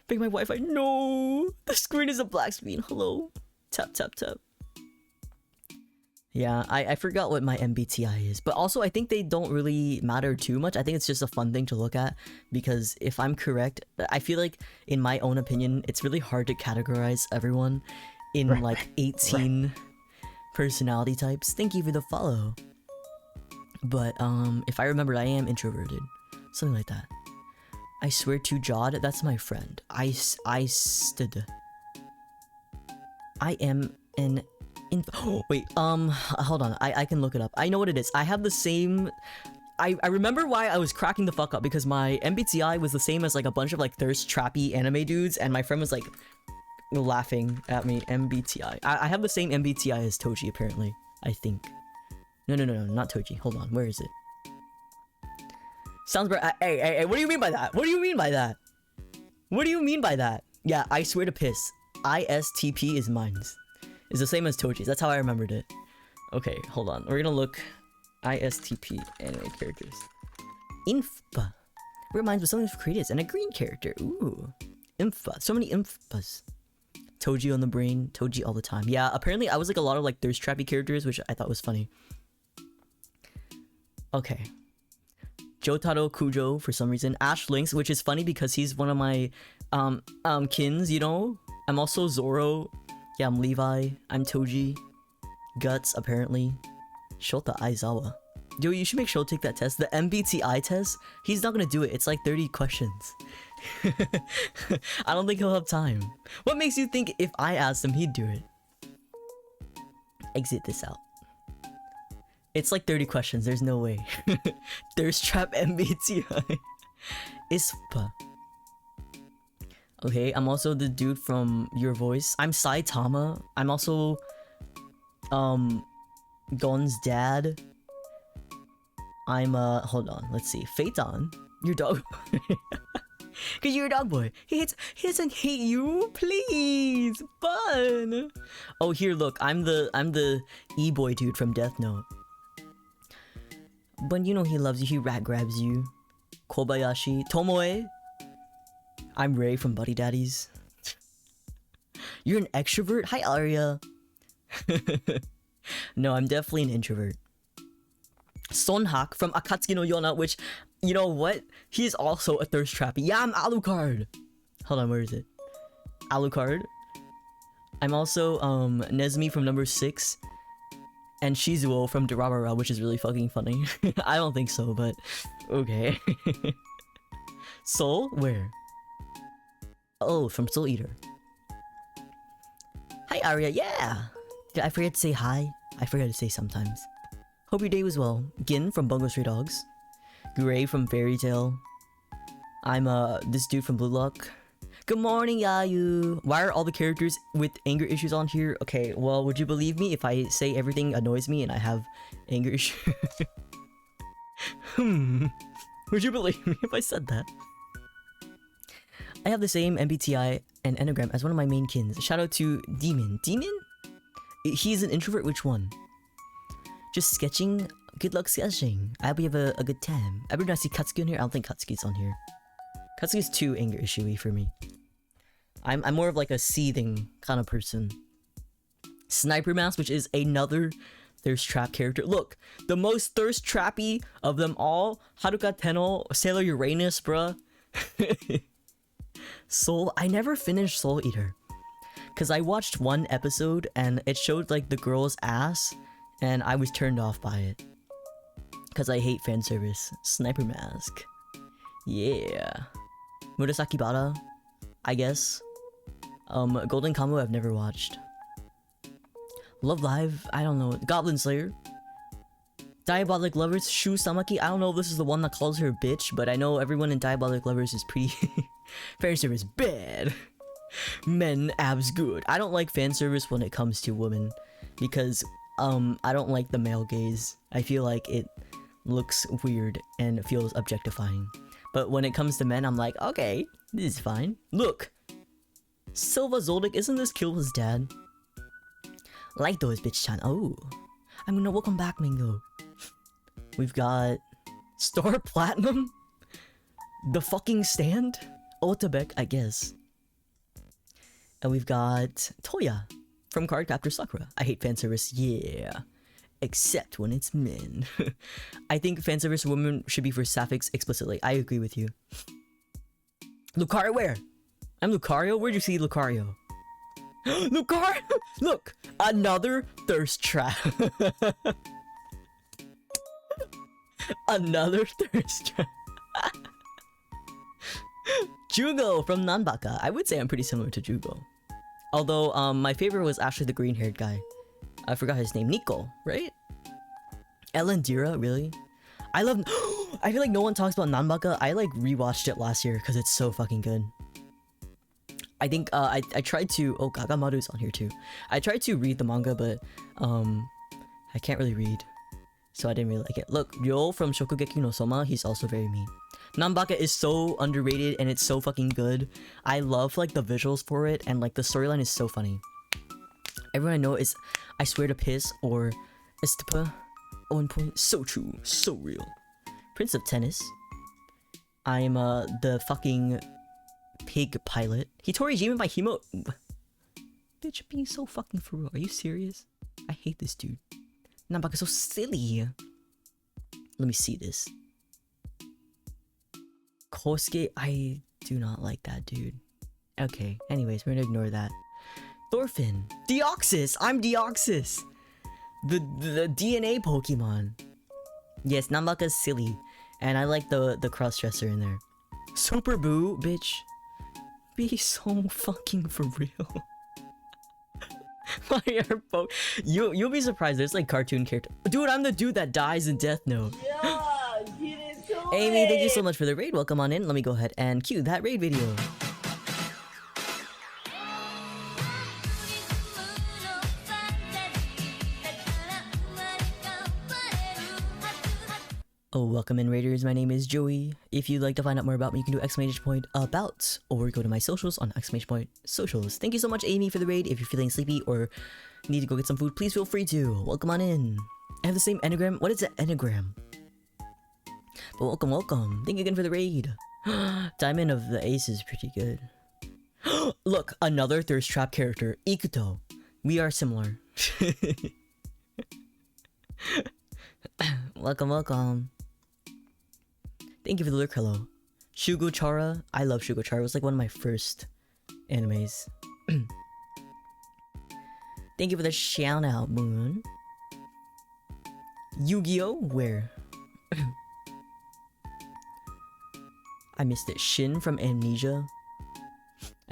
Break my Wi-Fi. No, the screen is a black screen. Hello. Tap. Yeah, I forgot what my MBTI is, but also I think they don't really matter too much. I think it's just a fun thing to look at, because if I'm correct, I feel like, in my own opinion, it's really hard to categorize everyone in like 18 personality types. Thank you for the follow. But if I remember, I am introverted, something like that. I swear to Jod, that's my friend. I stood. I am an. Oh, wait, hold on. I can look it up. I know what it is. I have the same. I remember why I was cracking the fuck up, because my MBTI was the same as like a bunch of like thirst trappy anime dudes, and my friend was like laughing at me. MBTI. I have the same MBTI as Toji, apparently. I think. No, not Toji. Hold on, where is it? Sounds right. Hey, what do you mean by that? What do you mean by that? What do you mean by that? Yeah, I swear to piss. ISTP is mine's. It's the same as Toji's. That's how I remembered it. Okay, hold on. We're gonna look. ISTP anime characters. Infpa. Reminds me of something for creatives and a green character. Ooh. Infa. So many infas. Toji on the brain. Toji all the time. Yeah, apparently I was like a lot of like thirst trappy characters, which I thought was funny. Okay. Jotaro Kujo for some reason. Ash Lynx, which is funny because he's one of my kins, you know? I'm also Zoro. Yeah, I'm Levi. I'm Toji. Guts, apparently. Shota Aizawa. Dude, you should make Shota take that test. The MBTI test, he's not gonna do it. It's like 30 questions. I don't think he'll have time. What makes you think if I asked him, he'd do it? Exit this out. It's like 30 questions. There's no way. Thirst trap MBTI. Ispa. Okay, I'm also the dude from Your Voice. I'm Saitama. I'm also Gon's dad. I'm hold on, let's see. Phaeton, your dog. Cause you're a dog boy. He doesn't hate you. Please, fun. Oh, here, look. I'm the e-boy dude from Death Note. But you know he loves you. He rat grabs you. Kobayashi, Tomoe. I'm Ray from Buddy Daddies. You're an extrovert? Hi, Arya. No, I'm definitely an introvert. Sonhak from Akatsuki no Yona, which, you know what? He's also a thirst trap. Yeah, I'm Alucard. Hold on, where is it? Alucard. I'm also Nezmi from number 6. And Shizuo from Durarara, which is really fucking funny. I don't think so, but okay. Soul? Where? Oh, from Soul Eater. Hi, Arya. Yeah! Did I forget to say hi? I forget to say sometimes. Hope your day was well. Gin from Bungo Stray Dogs. Gray from Fairy Tail. I'm this dude from Blue Lock. Good morning, Yayu. Why are all the characters with anger issues on here? Okay, well, would you believe me if I say everything annoys me and I have anger issues? Would you believe me if I said that? I have the same MBTI and Enneagram as one of my main kins. Shout out to Demon. Demon? He's an introvert? Which one? Just sketching? Good luck sketching. I hope you have a good time. Ever I see Katsuki on here? I don't think Katsuki's on here. Katsuki's too anger issue-y for me. I'm more of like a seething kind of person. Sniper Mask, which is another thirst trap character. Look, the most thirst trappy of them all. Haruka Tenno, Sailor Uranus, bruh. Soul. I never finished Soul Eater. Cause I watched one episode and it showed like the girl's ass and I was turned off by it. Cause I hate fan service. Sniper Mask. Yeah. Murasaki Bada, I guess. Golden Combo I've never watched. Love Live, I don't know. Goblin Slayer. Diabolic Lovers, Shu Samaki. I don't know if this is the one that calls her a bitch, but I know everyone in Diabolic Lovers is pretty fan service bad. Men abs good. I don't like fan service when it comes to women because I don't like the male gaze. I feel like it looks weird and feels objectifying. But when it comes to men, I'm like, okay, this is fine. Look! Silva Zoldyck, isn't this Kill's dad? Like those bitch-chan. Oh. I'm gonna welcome back, Mingo. We've got Star Platinum? The fucking stand? Otabek, I guess. And we've got Toya from Cardcaptor Sakura. I hate fan service, yeah. Except when it's men. I think fan service for women should be for sapphics explicitly. I agree with you. Lucario, where? I'm Lucario? Where'd you see Lucario? Lucario! Look! Another thirst trap. Another thirst trap. Jugo from Nanbaka. I would say I'm pretty similar to Jugo. Although, my favorite was actually the green-haired guy. I forgot his name. Nico, right? Elendira, really? I love... I feel like no one talks about Nanbaka. I like rewatched it last year because it's so fucking good. I think I tried to. Oh, Kagamaru's on here too. I tried to read the manga, but I can't really read, so I didn't really like it. Look, Ryo from Shokugeki no Soma, he's also very mean. Nanbaka is so underrated and it's so fucking good. I love like the visuals for it, and like the storyline is so funny. Everyone I know is I Swear to Piss or Estepa. Owen Point, so true, so real. Prince of Tennis. I'm the fucking pig pilot. Hitori Jimin by Himo. Bitch, being so fucking for real. Are you serious? I hate this dude. Nanbaka's so silly. Let me see this. Kosuke, I do not like that dude. Okay, anyways, we're gonna ignore that. Thorfinn. Deoxys! I'm Deoxys! The DNA Pokemon. Yes, Nanbaka's silly. And I like the cross-dresser in there. Super Boo, bitch. Be so fucking for real. You'll be surprised. There's like cartoon character. Dude, I'm the dude that dies in Death Note. Yeah, get into Amy, thank you so much for the raid. Welcome on in. Let me go ahead and cue that raid video. Oh, welcome in, Raiders. My name is Joey. If you'd like to find out more about me, you can do exclamation point about, or go to my socials on exclamation point socials. Thank you so much, Amy, for the raid. If you're feeling sleepy or need to go get some food, please feel free to. Welcome on in. I have the same enneagram. What is an enneagram? But welcome, welcome. Thank you again for the raid. Diamond of the Ace is pretty good. Look, another thirst trap character, Ikuto. We are similar. Welcome, welcome. Thank you for the lurk, hello. Shugo Chara. I love Shugo Chara. It was like one of my first animes. Thank you for the shout out, Moon. Yu-Gi-Oh! Where? I missed it. Shin from Amnesia.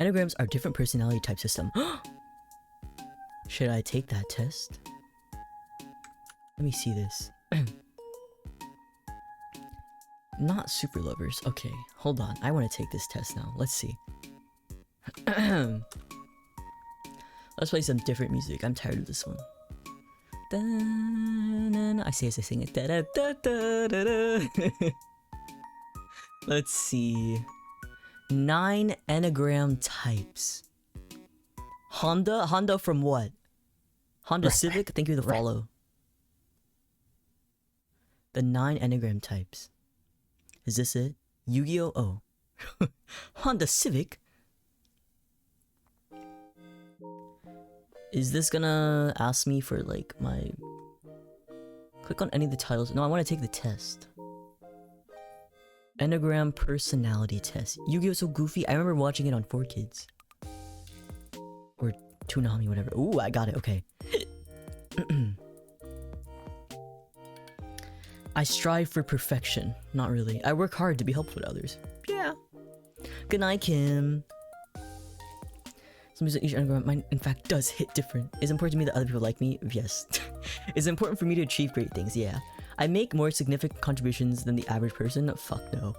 Enneagrams are different personality type system. Should I take that test? Let me see this. Not super lovers. Okay, hold on. I want to take this test now. Let's see. Let's play some different music. I'm tired of this one. Da-na-na. I say as I sing it. Da-da-da-da-da-da. Let's see. 9 Enneagram types. Honda? Honda from what? Honda Civic? Thank you for the follow. The 9 Enneagram types. Is this it? Yu-Gi-Oh! Oh. Honda Civic? Is this gonna ask me for like my... Click on any of the titles. No, I want to take the test. Enneagram personality test. Yu-Gi-Oh! So goofy. I remember watching it on 4Kids. Or Toonami, whatever. Ooh, I got it. Okay. I strive for perfection. Not really. I work hard to be helpful to others. Yeah. Good night, Kim. Some music each enneagram mine, in fact, does hit different. It's important to me that other people like me. Yes. It's important for me to achieve great things. Yeah. I make more significant contributions than the average person. Fuck no.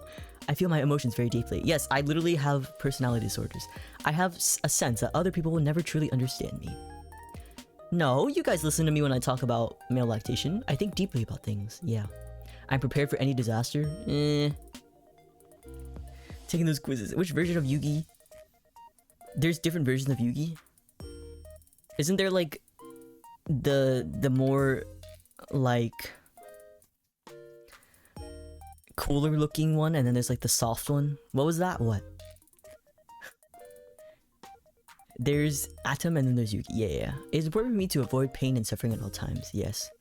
I feel my emotions very deeply. Yes, I literally have personality disorders. I have a sense that other people will never truly understand me. No, you guys listen to me when I talk about male lactation. I think deeply about things. Yeah. I'm prepared for any disaster. Taking those quizzes. Which version of Yugi? There's different versions of Yugi. Isn't there like the more like cooler looking one, and then there's like the soft one? What was that? What? There's Atom and then there's Yugi. Yeah. It's important for me to avoid pain and suffering at all times. Yes.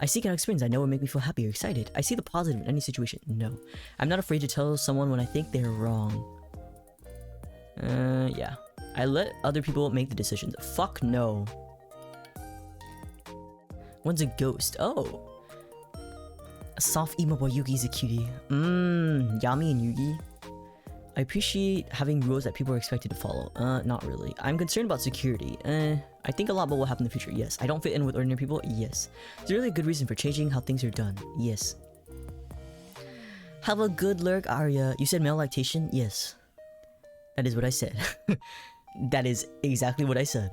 I seek out experience I know will make me feel happy or excited. I see the positive in any situation. No. I'm not afraid to tell someone when I think they're wrong. Yeah. I let other people make the decisions. Fuck no. One's a ghost. Oh. A soft emo boy. Yugi's a cutie. Yami and Yugi. I appreciate having rules that people are expected to follow. Not really. I'm concerned about security. I think a lot about what will happen in the future. Yes. I don't fit in with ordinary people. Yes. Is there really a good reason for changing how things are done? Yes. Have a good lurk, Arya. You said male lactation? Yes. That is what I said. That is exactly what I said.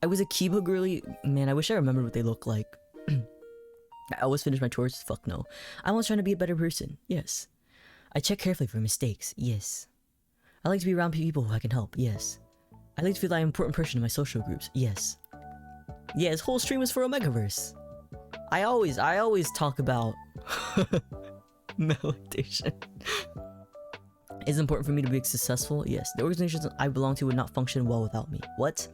I was a Kiba girly. Man, I wish I remembered what they look like. I always finish my chores. Fuck no. I'm always trying to be a better person. Yes. I check carefully for mistakes. Yes. I like to be around people who I can help. Yes. I like to feel that I'm an important person in my social groups. Yes. Yeah, this whole stream is for OMEGAVERSE. I always talk about validation. Is it important for me to be successful? Yes. The organizations I belong to would not function well without me. What?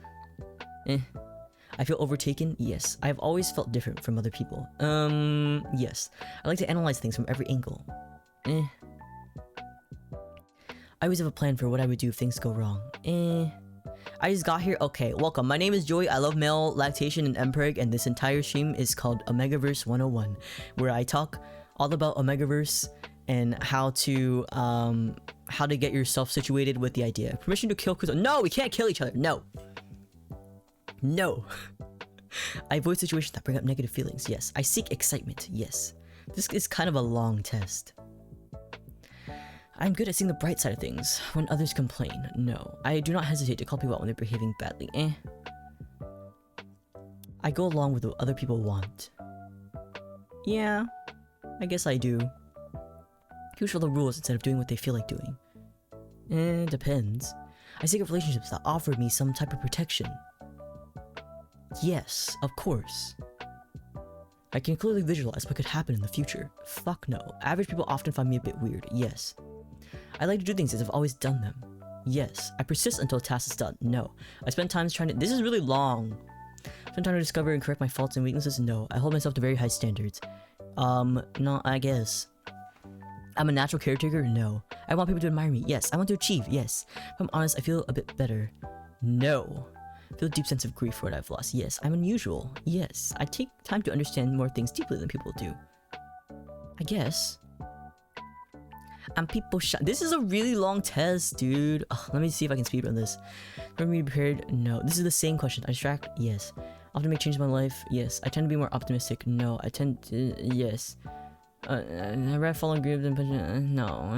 I feel overtaken? Yes. I have always felt different from other people. Yes. I like to analyze things from every angle. I always have a plan for what I would do if things go wrong. I just got here. Okay, welcome. My name is Joey. I love male lactation and MPreg, and this entire stream is called OMEGAVERSE 101, where I talk all about OMEGAVERSE and how to get yourself situated with the idea. Permission to kill Crystal. No, we can't kill each other. No. No. I avoid situations that bring up negative feelings. Yes. I seek excitement. Yes. This is kind of a long test. I'm good at seeing the bright side of things when others complain. No. I do not hesitate to call people out when they're behaving badly. I go along with what other people want. Yeah. I guess I do. People follow the rules instead of doing what they feel like doing. Depends. I seek out relationships that offer me some type of protection. Yes, of course. I can clearly visualize what could happen in the future. Fuck no. Average people often find me a bit weird. Yes. I like to do things as I've always done them. Yes. I persist until a task is done. No. I spend time trying to— This is really long. I spend time to discover and correct my faults and weaknesses. No. I hold myself to very high standards. No, I guess. I'm a natural caretaker? No. I want people to admire me? Yes. I want to achieve? Yes. If I'm honest, I feel a bit better. No. I feel a deep sense of grief for what I've lost. Yes. I'm unusual. Yes. I take time to understand more things deeply than people do. I guess. I'm people shy. This is a really long test, dude. Ugh, let me see if I can speedrun this. Remember me prepared? No. This is the same question. I distract? Yes. Often make changes in my life? Yes. I tend to be more optimistic? No. I tend to— yes. I read following groups and no.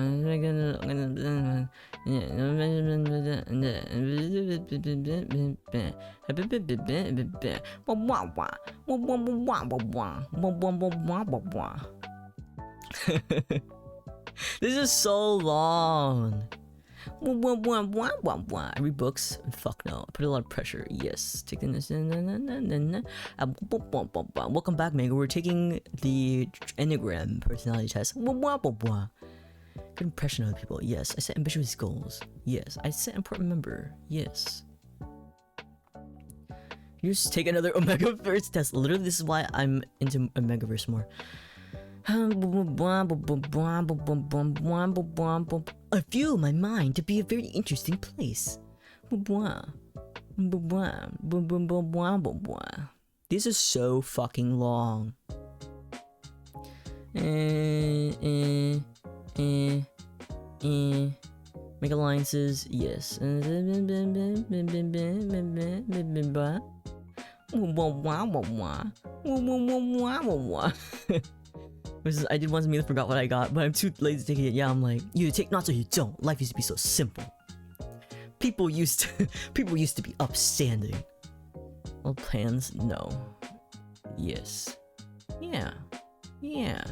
This is so long. I read books. Fuck no. I put a lot of pressure. Yes. Taking this. Welcome back, Mega. We're taking the Enneagram personality test. Good impression of other people. Yes. I set ambitious goals. Yes. I set important member. Yes. You just take another OMEGAVERSE test. Literally, this is why I'm into OMEGAVERSE more. I feel my mind to be a very interesting place. This is so fucking long. Make alliances, yes. I did once and forgot what I got, but I'm too lazy to take it. Yeah, I'm like, you take not so you don't. Life used to be so simple. People used to be upstanding. Well, plans, no. Yes. Yeah. Yeah.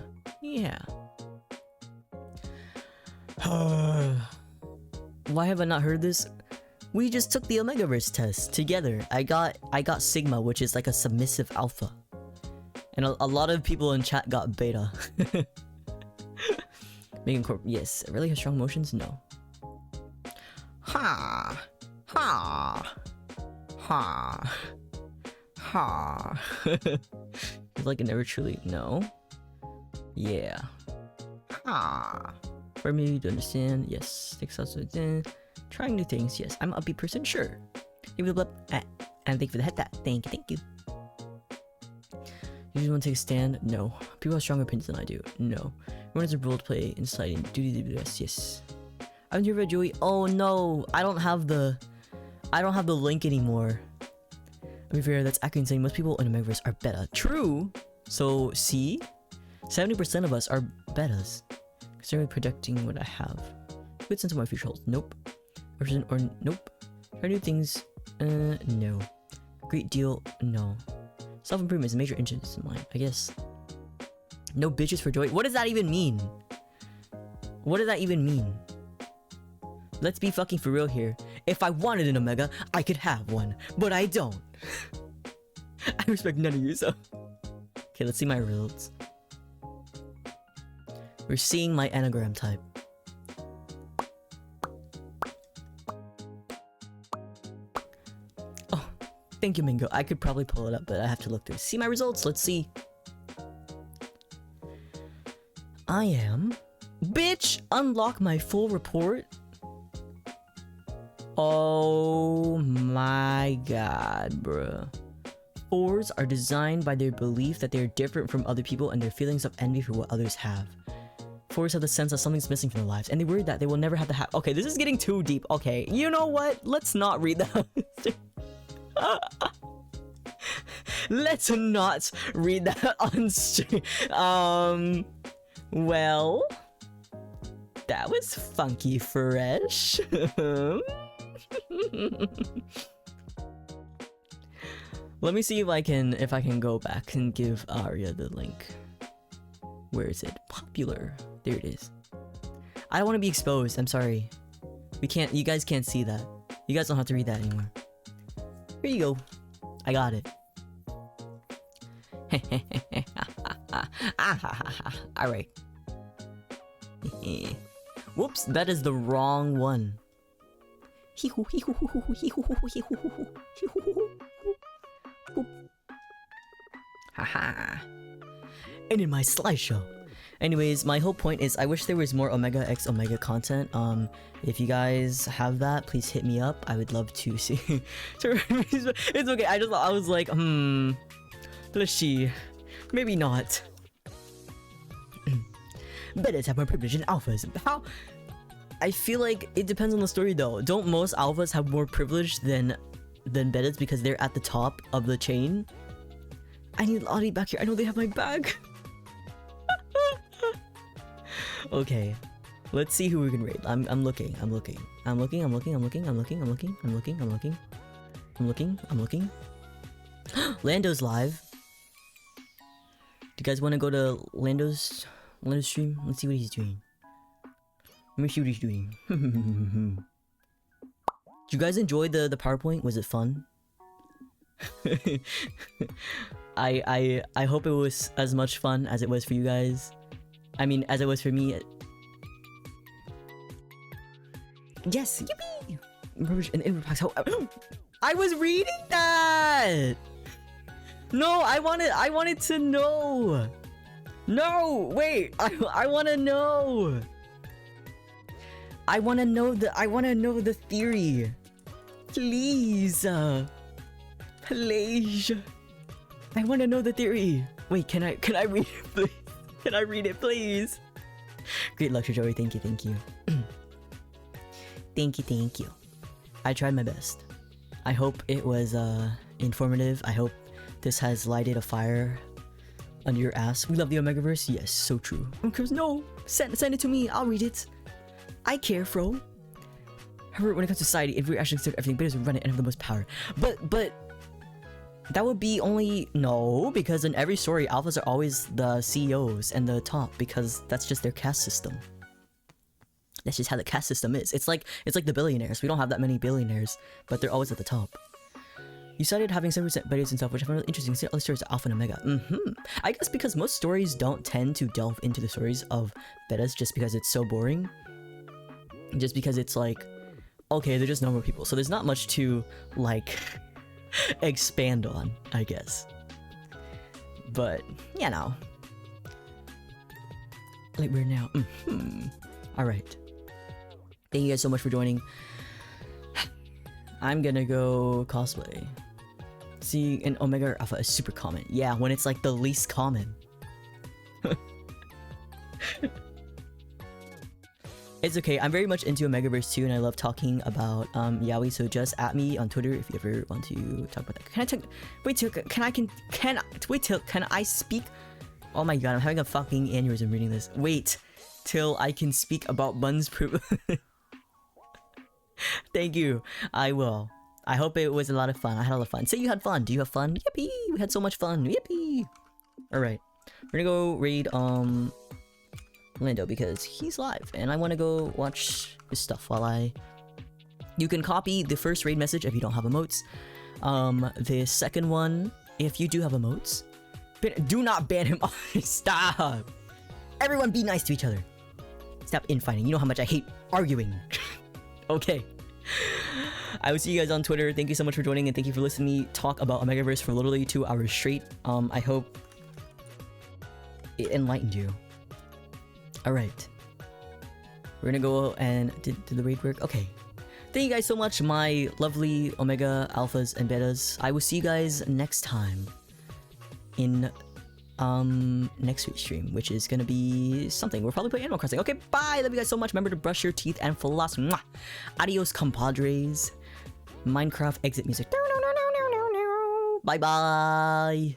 Yeah. Why have I not heard this? We just took the OMEGAVERSE test together. I got Sigma, which is like a submissive alpha. And a lot of people in chat got beta. Making yes. Really has strong emotions? No. Ha! Ha! Ha! Ha! It's like it never truly— no. Yeah. Ha! For me to understand, yes. Takes us within. Trying new things, yes. I'm an upbeat person, sure. And thank you for the head tap. Thank you. You just want to take a stand? No. People have stronger opinions than I do. No. Everyone has a role to play in society and duty to do this. Yes. I'm here about Joey. Oh no, I don't have the link anymore. To be fair, that's accurate in saying most people in OMEGAVERSE are beta. True. So see, 70% of us are betas. Considering projecting what I have. Good sense of what future holds. Nope. Or nope. Try new things. No. Great deal. No. Self-improvement is a major interest in mine, I guess. No bitches for Joey. What does that even mean? What does that even mean? Let's be fucking for real here. If I wanted an Omega, I could have one. But I don't. I respect none of you, so... Okay, let's see my results. We're seeing my anagram type. Oh, thank you, Mingo. I could probably pull it up, but I have to look through. See my results. Let's see. I am... Bitch! Unlock my full report? Oh my god, bruh. 4s are designed by their belief that they are different from other people and their feelings of envy for what others have. 4s have the sense that something's missing from their lives, and they worry that they will never have to have— Okay, this is getting too deep. Okay, you know what? Let's not read that. Let's not read that on stream. Well... That was funky fresh. Let me see if I can go back and give Arya the link. Where is it? Popular. There it is. I don't want to be exposed. I'm sorry. You guys can't see that. You guys don't have to read that anymore. Here you go. I got it. Alright. Whoops, that is the wrong one. Haha. And in my slideshow. Anyways, my whole point is I wish there was more Omega X Omega content. If you guys have that, please hit me up. I would love to see. It's okay. I was like, let's see. Maybe not. Betas have more privilege than alphas. How? I feel like it depends on the story though. Don't most alphas have more privilege than betas because they're at the top of the chain? I need Lottie back here. I know they have my bag. Okay. Let's see who we can raid. I'm looking. Lando's live. Do you guys want to go to Lando's stream? Let's see what he's doing. Let me see what he's doing. Did you guys enjoy the PowerPoint? Was it fun? I hope it was as much fun as it was for you guys. I mean, as it was for me. Yes, yippee! I was reading that. No, I wanted to know. No, wait. I want to know. I want to know the theory. Please. Please. I want to know the theory. Wait, can I read it, please? Can I read it, please? Great lecture, Joey. Thank you. Thank you. I tried my best. I hope it was informative. I hope this has lighted a fire under your ass. We love the Omegaverse. Yes, so true. No, send it to me. I'll read it. I care, Fro. However, when it comes to society, if we actually consider everything, betas would run it and have the most power. But that would be only— no, because in every story, alphas are always the CEOs and the top because that's just their caste system. That's just how the caste system is. It's like the billionaires. We don't have that many billionaires, but they're always at the top. You cited having 7% betas and stuff, which I find really interesting. Consider other stories of Alpha and Omega. I guess because most stories don't tend to delve into the stories of betas just because it's so boring. Just because it's like, okay, they're just normal people. So there's not much to, like, expand on, I guess. But, you know. Like, we're now. Alright. Thank you guys so much for joining. I'm gonna go cosplay. See, an Omega or Alpha is super common. Yeah, when it's like the least common. It's okay, I'm very much into Omegaverse too, and I love talking about yaoi, so just at me on Twitter if you ever want to talk about that. Can I talk— wait till can I speak? Oh my god, I'm having a fucking aneurysm reading this. Wait till I can speak about Bun's privilege. Thank you. I will. I hope it was a lot of fun. I had a lot of fun. Say you had fun. Do you have fun? Yippee! We had so much fun. Yippee! Alright. We're gonna go raid Lindo because he's live and I wanna go watch his stuff while I... You can copy the first raid message if you don't have emotes. The second one, if you do have emotes. Do not ban him. Stop! Everyone be nice to each other. Stop infighting. You know how much I hate arguing. Okay. I will see you guys on Twitter. Thank you so much for joining and thank you for listening to me talk about OMEGAVERSE for literally 2 hours straight. I hope it enlightened you. Alright. We're gonna go and did the raid work? Okay. Thank you guys so much, my lovely Omega Alphas and Betas. I will see you guys next time in next week's stream, which is gonna be something. We'll probably play Animal Crossing. Okay, bye! Love you guys so much. Remember to brush your teeth and floss. Mwah. Adios, compadres. Minecraft exit music. Bye bye!